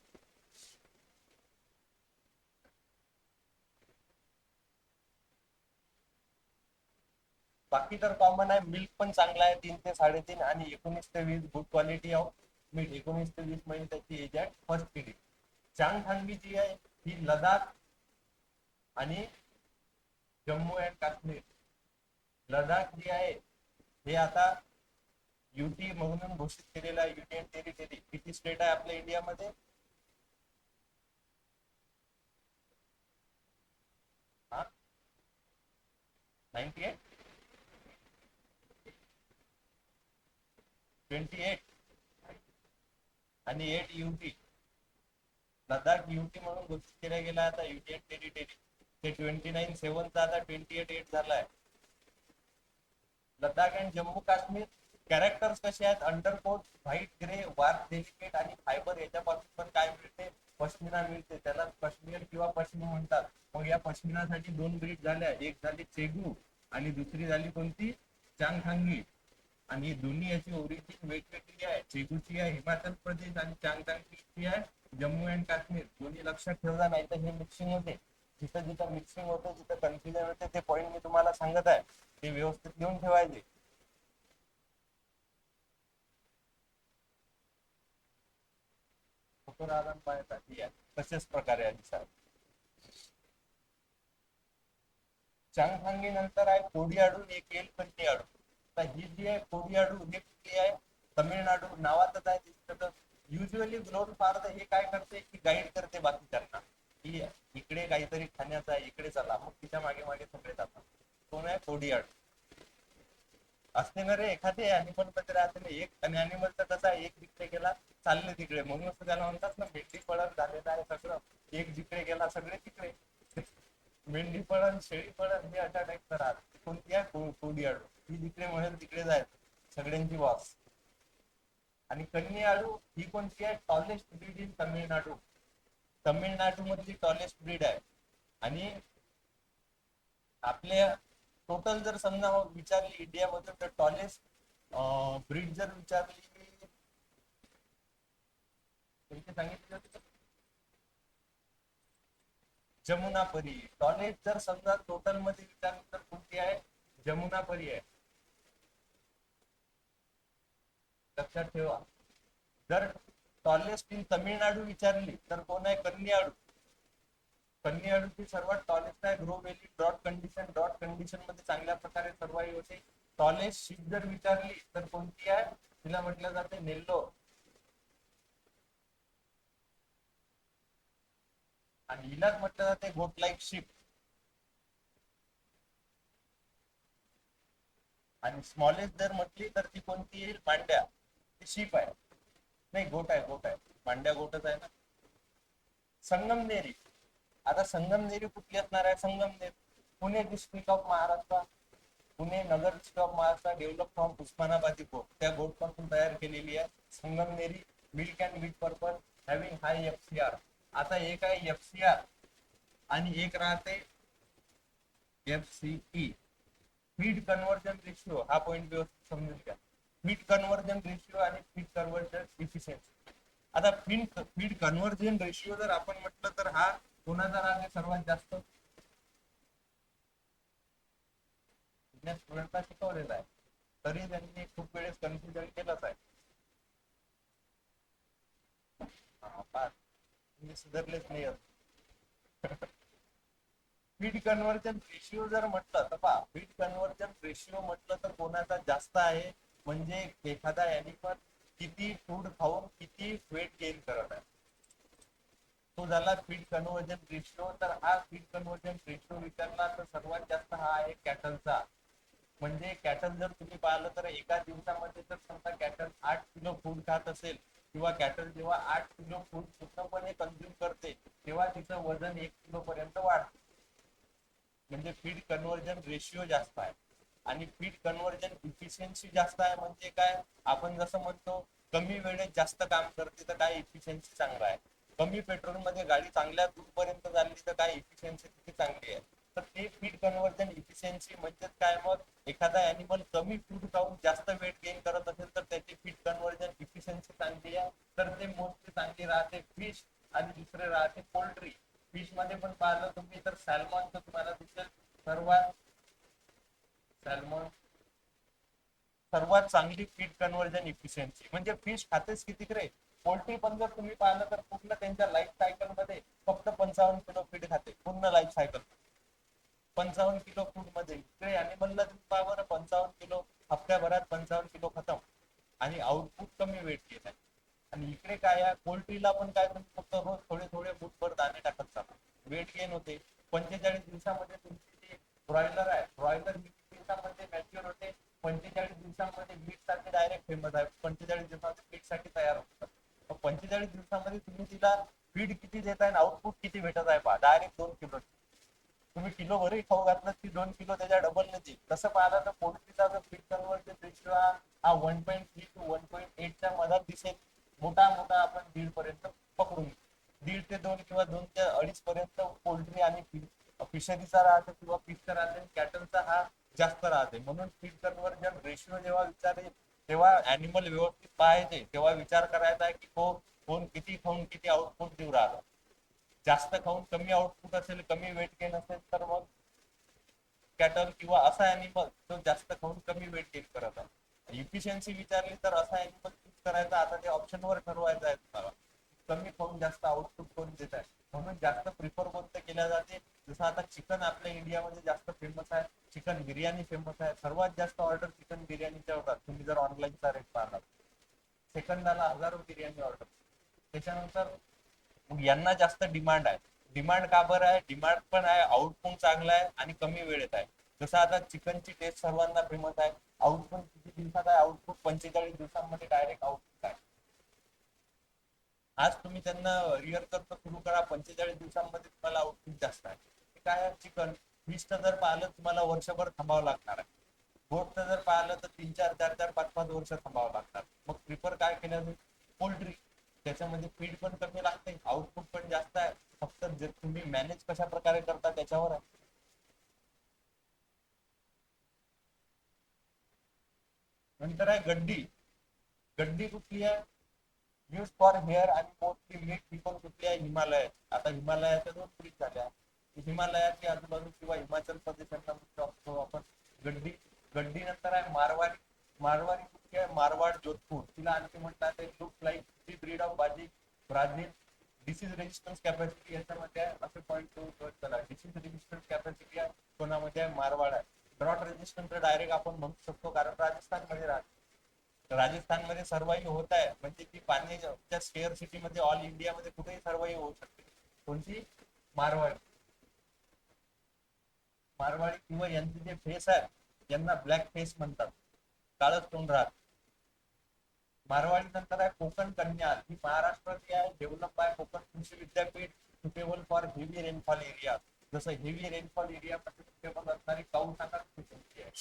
बाकी तर कॉमन आहे. मिल्क पण चांगला आहे, 3 ते 3.5, आणि 19 ते 20 गुड क्वालिटी ऑफ मीठ. 19 ते 20 महिने त्याची एज आहे फर्स्ट पिढी. चांगथांगी जी आहे ही लडाख आणि जम्मू अँड काश्मीर. लडाख जे आहे हे आता युटी म्हणून घोषित केलेला आहे, युनियन टेरिटरी. किती स्टेट आहे आपल्या इंडियामध्ये, हा, 98, 28, आणि 8 युटी. लडाख युटी म्हणून घोषित केला गेला आता युनियन टेरिटरी. ते 29/7 आता 28/8 झालाय. लडाख अँड जम्मू काश्मीर. कॅरेक्टर्स कसे आहेत, अंडरकोट व्हाईट ग्रे, वार्क डेलिकेट, आणि फायबर याच्यापासून पण काय मिळते, पश्मिना मिळते. त्याला काश्मीर किंवा पश्मीना म्हणतात. मग या पश्मिनासाठी दोन ब्रीड झाल्या, एक झाली चेगू आणि दुसरी झाली कोणती, चांगथांगी. आणि दोन्ही याची ओरिजिन वेगवेगळी आहे. चेगूची आहे हिमाचल प्रदेश, आणि चांगथांगीची आहे जम्मू अँड काश्मीर. दोन्ही लक्षात ठेवला, नाही तर हे मिक्सिंग होते. जिथं जिथं मिक्सिंग होते, जिथं कन्फ्युजन होते, ते पॉईंट मी तुम्हाला सांगत आहे, ते व्यवस्थित लिहून ठेवायचे. फोटोराधान पाहण्यासाठी आहे तशाच प्रकारे आहे. चांगथांगी नंतर आहे कोडियाडू, एक एलपंटियाडू. तर ही जी आहे कोडियाडू, हे कुठली आहे, तमिळनाडू. नावातच आहे. युजली ग्लोन फार हे काय करते की गाईड करते बाकीच्यांना. की इकडे काहीतरी खाण्याचं आहे, इकडे चला, मग तिच्या मागे मागे सगळे जातात. कोण आहे? कोडियाड. असते ना रे एखादे अॅनिमल मध्ये राहते ना एक, आणि अॅनिमलचा कसा आहे, एक जिकडे गेला चालले तिकडे, म्हणून असं त्याला म्हणतात ना मेंढी पळत झालेलं आहे सगळं, एक जिकडे गेला सगळे तिकडे. मेंढी पळण, शेळी पळण, हे अशा टाईपचं राहत. कोणती आहे? कोडियाड. ही जिकडे म्हणेल तिकडे जायचं, सगळ्यांची बॉस. आणि कन्याळू ही कोणती आहे? Tallest breed in Tamil Nadu. Tamil Nadu मधली टॉलेस्ट ब्रीड आहे. आणि आपल्या टोटल जर समजा विचारली इंडियामध्ये तर टॉलेस्ट ब्रीड जर विचारली, सांगितलं जमुनापरी. टॉलेस्ट जर समजा टोटल मध्ये विचारली तर कोणती आहे? जमुनापरी आहे. लक्षात ठेवा. जर टॉलेस्ट इन तमिळनाडू विचारली तर कोण आहे? कन्याळू. कन्याळूची सर्वात टॉलेस्ट आहे. ग्रो व्हॅली ड्रॉट कंडिशन मध्ये चांगल्या प्रकारे सर्वाईव्ह होते. टॉलेस्ट शिप जर विचारली तर कोणती आहे? तिला म्हटलं जाते नेल्लोर. आणि हिलाच म्हटलं जाते गोट लाईक शिप. आणि स्मॉलेस्ट जर म्हटली तर ती कोणती येईल? मांड्या. ती शिप आहे, नाही गोट आहे, गोट आहे. मांड्या गोटच आहे ना. संगमनेरी. आता संगमनेरी कुठली असणार आहे? Sangamner Pune district of Maharashtra. Pune Nagar district of Maharashtra, develop from Osmanabadi goat. त्या गोट पासून तयार केलेली आहे Sangamneri. Milk and meat purpose, having high FCR. आता एक आहे FCR आणि एक राहते FCE. Feed conversion ratio. हा पॉईंट व्यवस्थित समजून घ्या. फीड कन्व्हर्जन रेशिओ आणि फीड कन्व्हर्जन इफिशियन्सी. आता फीड कन्व्हर्जन रेशिओ जर आपण म्हटलं तर हा कोणाचा राहते सर्वात जास्त? स्टुडंटला शिकवलेला आहे, तरी त्यांनी खूप वेळेस कन्फ्युजन केलंच आहे. तुम्ही सुधारलेच नाही. फीड कन्व्हर्जन रेशिओ जर म्हटलं तर पहा, फीड कन्व्हर्जन रेशिओ म्हटलं तर कोणाचा जास्त आहे, म्हणजे एखादा ॲनिमल किती फूड खाऊन किती वेट गेन करत आहे, तो झाला फीड कन्व्हर्जन रेशिओ. तर हा फीड कन्व्हर्जन रेशिओ विचारला तर सर्वात जास्त हा आहे कॅटलचा. म्हणजे कॅटल जर तुम्ही पाहिलं तर एका दिवसामध्ये जर समजा कॅटल 8 किलो फूड खात असेल, किंवा कॅटल जेव्हा 8 किलो फूड पूर्णपणे कंझ्युम करते तेव्हा तिचं वजन 1 किलो पर्यंत वाढते. म्हणजे फीड कन्व्हर्जन रेशिओ जास्त आहे. आणि फीड कन्व्हर्जन इफिशियन्सी जास्त आहे. म्हणजे काय, आपण जसं म्हणतो कमी वेळेत जास्त काम करते तर काय इफिशियन्सी चांगला आहे. कमी पेट्रोल मध्ये गाडी चांगल्या दूरपर्यंत चालली तर काय इफिशियन्सी किती चांगली आहे. तर ते फीड कन्व्हर्जन इफिशियन्सी म्हणजे काय, मग एखादा ॲनिमल कमी फूड खाऊन जास्त वेट गेन करत असेल तर त्याची फीड कन्व्हर्जन इफिशियन्सी चांगली आहे. तर ते मोस्टली चांगली राहते फिश. आणि दुसरे राहते पोल्ट्री. फिश मध्ये पण पाहिलं तुम्ही तर सॅल्मॉन तर तुम्हाला दिसेल सर्वात सॅल्मॉन सर्वात चांगली फीड कन्व्हर्जन इफिशियन्सी. म्हणजे फिश खातेच किती रे. पोल्ट्री पण जर तुम्ही पाहिलं तर पूर्ण त्यांच्या लाईफ सायकल मध्ये फक्त 55 किलो फीड खाते पूर्ण लाईफ सायकल. 55 किलो फूड मध्ये. इकडे अॅनिमलला पावर 55 किलो, हप्त्याभरात 55 किलो खतम. आणि आउटपुट कमी वेट घेत आहे. आणि इकडे काय आहे, पोल्ट्रीला पण काय फक्त रोज थोडे थोडे बुटभर दाणे टाकत चालू, वेट गेन होते. 45 दिवसामध्ये तुमची जी ब्रॉयलर आहे, ब्रॉयलर दिवसामध्ये मॅच्युअर होते. 45 दिवसामध्ये मीट साठी डायरेक्ट फेमस आहे. 45 दिवसामध्ये मीट साठी तयार होतात. 45 दिवसामध्ये तुम्ही तिला फीड किती देत आहे, आउटपुट किती भेटत आहे पहा. Direct 2 kilo. तुम्ही किलो भरही खाऊ घातलं की 2 किलो त्याच्या डबल नाही. तसं पाहिलं तर पोल्ट्रीचा जो फीड कन्व्हर्जन रेशिओ हा 1.3 to 1.8च्या मधात दिसेल. मोठा मोठा आपण 1.5 पर्यंत पकडून, 1.5 ते 2 किंवा 2 ते 2.5 पर्यंत पोल्ट्री आणि फिशरीचा राहते किंवा फिशचा राहते. कॅटलचा हा जास्त राहते. म्हणून फीड कन्व्हर्जन रेशिओ जेव्हा विचारेल तेव्हा अॅनिमल व्यवस्थित पाहायचे, तेव्हा विचार करायचा आहे की कोण किती खाऊन किती आउटपुट देऊ राहिला. जास्त खाऊन कमी आउटपुट असेल, कमी वेट गेन असेल तर मग कॅटल किंवा असा अॅनिमल जो जास्त खाऊन कमी वेट गेन करत आहे. इफिशियन्सी विचारली तर असा अॅनिमल चूज करायचा. आता ते ऑप्शनवर ठरवायचं आहे तुम्हाला, कमी खाऊन जास्त आउटपुट कोण देत आहे. म्हणून जास्त प्रिफर कोणतं केल्या जाते, जसं आता चिकन आपल्या इंडियामध्ये जास्त फेमस आहे. चिकन बिर्याणी फेमस आहे. सर्वात जास्त ऑर्डर चिकन बिर्याणीच्या होतात. तुम्ही जर ऑनलाईनचा रेट पाहिला सेकंदाला हजारो बिर्याणी ऑर्डर. त्याच्यानंतर यांना जास्त डिमांड आहे. डिमांड का बरं आहे? डिमांड पण आहे, आउटपुट चांगला आहे आणि कमी वेळेत आहे. जसं आता चिकनची टेस्ट सर्वांना फेमस आहे. आउटपुट किती दिवसात आहे? आउटपुट 45 दिवसांमध्ये डायरेक्ट आउटपुट आहे. आज तुम्ही त्यांना रिअर तर सुरू करा, 45 दिवसांमध्ये तुम्हाला आउटपुट जास्त आहे. काय आहे? चिकन. फिशचं जर पाहिलं तुम्हाला वर्षभर थांबावं लागणार आहे. गोटचं जर पाहिलं तर 3-4 4-4 5-5 वर्ष थांबावं लागतात. मग प्रिफर काय केलं जाईल? पोल्ट्री. त्याच्यामध्ये फीड पण कमी लागते, आउटपुट पण जास्त आहे. फक्त जे तुम्ही मॅनेज कशा प्रकारे करता त्याच्यावर आहे. नंतर आहे गड्डी. गड्डी कुठली आहे? यूज फॉर हेअर आणि मोस्टली मीट पीपल कुठली आहे? हिमालय. आता हिमालयाच्या दोन ब्रीड झाल्या, हिमालयाची आजूबाजू किंवा हिमाचल प्रदेशांना म्हणतो आपण गड्डी. गड्डी नंतर आहे मारवाडी. मारवाडी कुठली आहे? मारवाड जोधपूर. तिला आणखी म्हणतात look like the breed of बाजी ब्राझील. डिसीज रेजिस्टन्स कॅपॅसिटी याच्यामध्ये आहे असे पॉईंट करून चला. डिसीज रेजिस्टन्स कॅपॅसिटी आहे कोणामध्ये आहे? मारवाड आहे. ड्रॉट रेजिस्टन्स डायरेक्ट आपण म्हणू शकतो कारण राजस्थानमध्ये राहते. राजस्थानमध्ये सर्वाईव्ह होत आहे म्हणजे ती पाण्याच्या स्केअर सिटीमध्ये ऑल इंडियामध्ये कुठेही सर्वाईव्ह होऊ शकते. कोणती? मारवाडी. मारवाडी किंवा यांचे जे फेस आहे यांना ब्लॅक फेस म्हणतात, काळच तोंड राहत. मारवाडी नंतर आहे कोकण कन्या. ही महाराष्ट्राची आहे, डेव्हलप बाय कोकण कृषी विद्यापीठ. Suitable for heavy rainfall area. जसं हेवी रेनफॉल एरिया मध्ये सुटेबल असणारी काऊ सांगा कोणती आहे?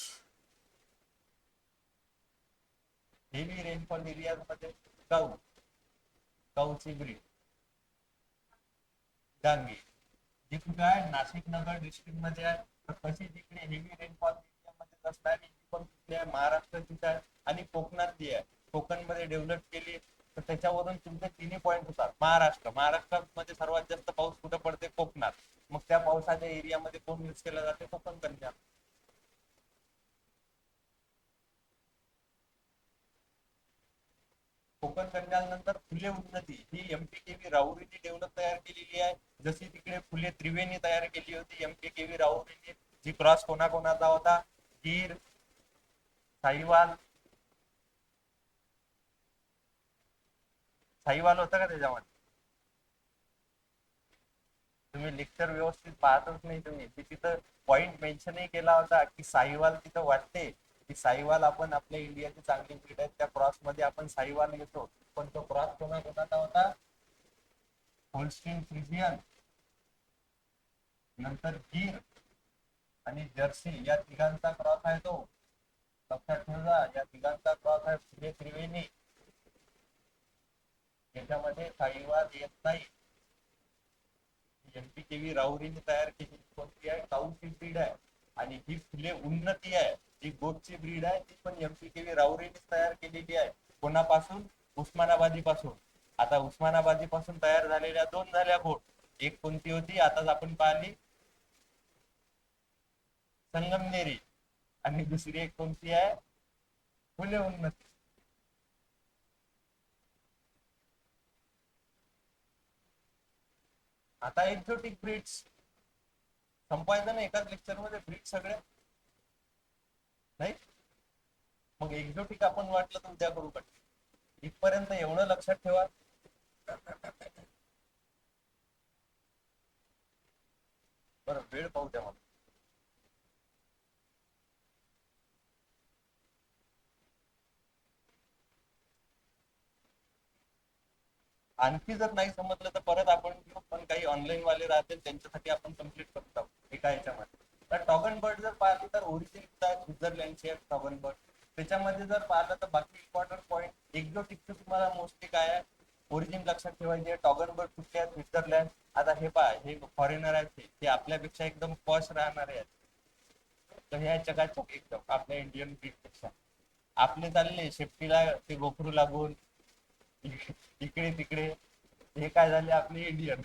हेवी रेनफॉल एरिया मध्ये काऊ. काऊची ब्रीड डांगी. जी कुठे आहे? नाशिक नगर डिस्ट्रिक्ट मध्ये आहे. तर कशी तिकडे हेवी रेनफॉल एरिया मध्ये असणारी जी पण कुठली आहे? महाराष्ट्राचीच आहे आणि कोकणातली आहे. कोकण मध्ये डेव्हलप केली तर त्याच्यावरून तुमचे तिन्ही पॉईंट होतात. महाराष्ट्रामध्ये सर्वात जास्त पाऊस कुठे पडते? कोकणात. मग त्या पावसाच्या एरियामध्ये कोण यूज केला जाते? कोकण कन्या. कोकण कन्यानंतर फुले उन्नती. ही एमपीकेव्ही राहुरीने डेव्हलप तयार केलेली आहे. जशी तिकडे फुले त्रिवेणी तयार केली होती एमपीकेव्ही राहुरीने. जी क्रॉस कोणाकोणाचा होता? गीर, साहिवाल. साहिवाल होता का त्याच्यामध्ये? तुम्ही लेक्चर व्यवस्थित पाहतच नाही तुम्ही. तिथं पॉइंट मेन्शनही केला होता की साहिवाल तिथं वाटते की साहिवाल आपण आपल्या इंडियाची चांगली ब्रीड आहे, त्या क्रॉस मध्ये आपण साहिवाल घेतो. पण तो क्रॉस कोणाकोणाचा होता? होल्स्टीन फ्रिजियन, नंतर गीर आणि जर्सी या तिघांचा क्रॉस आहे तो. लक्षात ठेवा, या तिघांचा क्रॉस आहे फुले त्रिवेणी. याच्यामध्ये साहिवाल येत नाही. एमपीकेव्ही राहुरीने तयार केली कोणती आहे? काऊची ब्रीड आहे. आणि ही फुले उन्नती आहे जी गोटची ब्रीड आहे, ती पण एमपीकेव्ही राहुरीने तयार केलेली आहे. कोणापासून? उस्मानाबादी पासून. आता उस्मानाबादी पासून तयार झालेल्या दोन झाल्या गोट. एक कोणती होती आताच आपण पाहिली? संगमनेरी. आणि दुसरी एक कोणती आहे? फुले उन्नती. आता एक्झोटिक ब्रीड्स संपवायचं ना एकाच लेक्चर मध्ये ब्रीड सगळे? नाही. मग एक्झोटिक आपण वाटलं तर उद्या करू. इथपर्यंत एवढं लक्षात ठेवा. बरं, वेळ पाहू द्या मला. आणखी जर नाही समजलं तर परत आपण घेऊ, पण काही ऑनलाईन वाले राहतील त्यांच्यासाठी आपण कम्प्लीट करत आहोत एका ह्याच्यामध्ये. तर टॉगन बर्ड जर पाहिली तर ओरिजिन स्वित्झर्लंडचे टॉगन बर्ड. त्याच्यामध्ये जर पाहिलं तर बाकी इम्पॉर्टंट पॉईंट एक्झोटिकचं तुम्हाला मोस्टली काय आहे ओरिजिन लक्षात ठेवायचे. टॉगन बर्ड कुठले आहेत? स्वित्झर्लंड. आता हे पहा, हे फॉरेनर आहेत, ते आपल्यापेक्षा एकदम पॉश राहणारे आहेत. तर ह्या जगाच्या एकदम आपल्या इंडियन पेक्षा आपले चालले शेफ्टीला ते गोखरू लागून इकडे तिकडे. हे काय झाले? आपले इंडियन.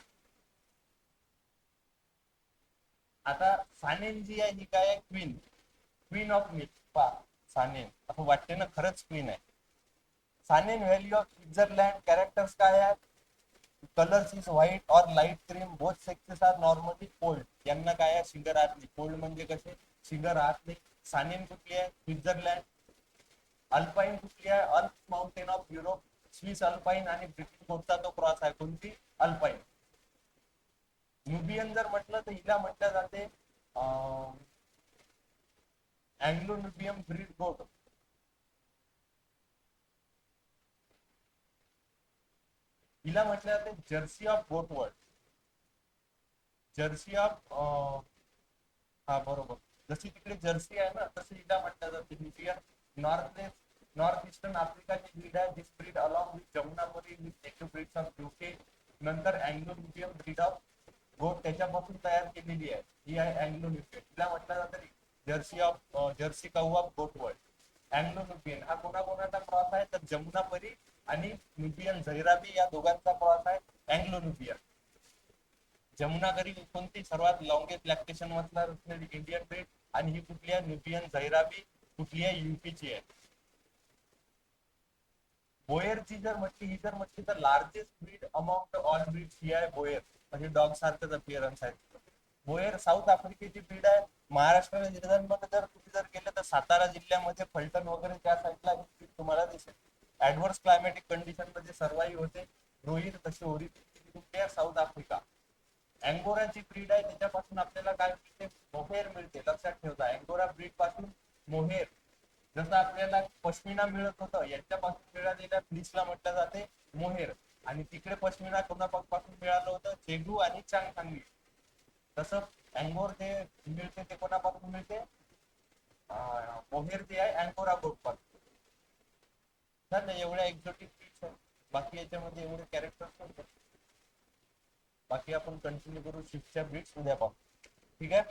आता सानेन जी आहे ही काय आहे? क्वीन. Queen of milk. पा सानेन असं वाटते ना, खरंच क्वीन आहे. सानेन व्हॅली ऑफ स्वित्झर्लंड. कॅरेक्टर्स काय आहेत? कलर्स इज व्हाईट और light cream. Both sexes are normally cold. यांना काय आहे? शिंगर राहत नाही. कोल्ड म्हणजे कसे? शिंगर राहत नाही. सानेन कुठली आहे? स्वित्झर्लंड. अल्पाईन कुठली आहे? अल्प mountain of Europe. Swiss alpine आणि ब्रिटिश कोटचा तो क्रॉस आहे. कोणती? अल्पाईन. न्युबियन जर म्हटलं तर हिला म्हटलं जाते अँग्लो न्युबियन ब्रीड गोट. हिला म्हटलं जाते Jersey of goat world. Jersey of हा बरोबर. जशी तिकडे जर्सी आहे ना तशी हिला म्हटलं जाते न्युबियन. नॉर्थ ईस्टर्न आफ्रिकाची ब्रीड आहे. This breed along with Jamunapari with native breeds of UK. नंतर Anglo Nubian breed of goat त्याच्यापासून तयार केलेली आहे. ही आहे अँग्लो न्युबियन. हिला म्हटलं जातं Jersey cow of goat world. Anglo Nubian हा कोणाकोणाचा क्रॉस आहे तर जमुनापरी आणि न्युबियन झैराबी या दोघांचा क्रॉस आहे अँग्लो न्युबियन. जमुनागरी कोणती सर्वात लॉंगेस्ट लॅक्टेशन असणारी इंडियन ब्रीड आणि ही कुठली आहे न्युबियन झैराबी कुठली आहे यूपीची आहे. बोयरची जर म्हटली ही जर म्हटली तर largest breed among the all breeds ही आहे बोयर. म्हणजे डॉग सारखंच अपिअरन्स आहे. बोयर साऊथ आफ्रिकेची ब्रीड आहे. महाराष्ट्र मध्ये जर तुम्ही जर गेले तर सातारा जिल्ह्यामध्ये फलटण वगैरे त्या साईडला तुम्हाला दिसेल. ऍडव्हर्स क्लायमॅटिक कंडिशन मध्ये सर्वाईव्ह होते. रोहित तशी ओरिजिन साऊथ आफ्रिका. अँगोराची ब्रीड आहे त्याच्यापासून आपल्याला काय मिळते मोहेर मिळते. लक्षात ठेवता अँगोरा ब्रीड पासून मोहेर. जसं आपल्याला पश्मिना मिळत होतं यांच्यापासून मिळालेल्या फ्लिसला म्हटलं जाते मोहेर. आणि तिकडे पश्मिना कोणापासून मिळालं होतं चेगू आणि चांगथांगी. तसं अँगोर जे मिळते ते कोणापासून मिळते मोहेर जे आहे अँगोरा गोट पासून. झालं एवढ्या एक्झोटिक ब्रीड्स आहेत. बाकी याच्यामध्ये एवढे कॅरेक्टर्स नसतात. बाकी आपण कंटिन्यू करू शिफ्टच्या ब्रीड्स उद्या पाहू. ठीक आहे.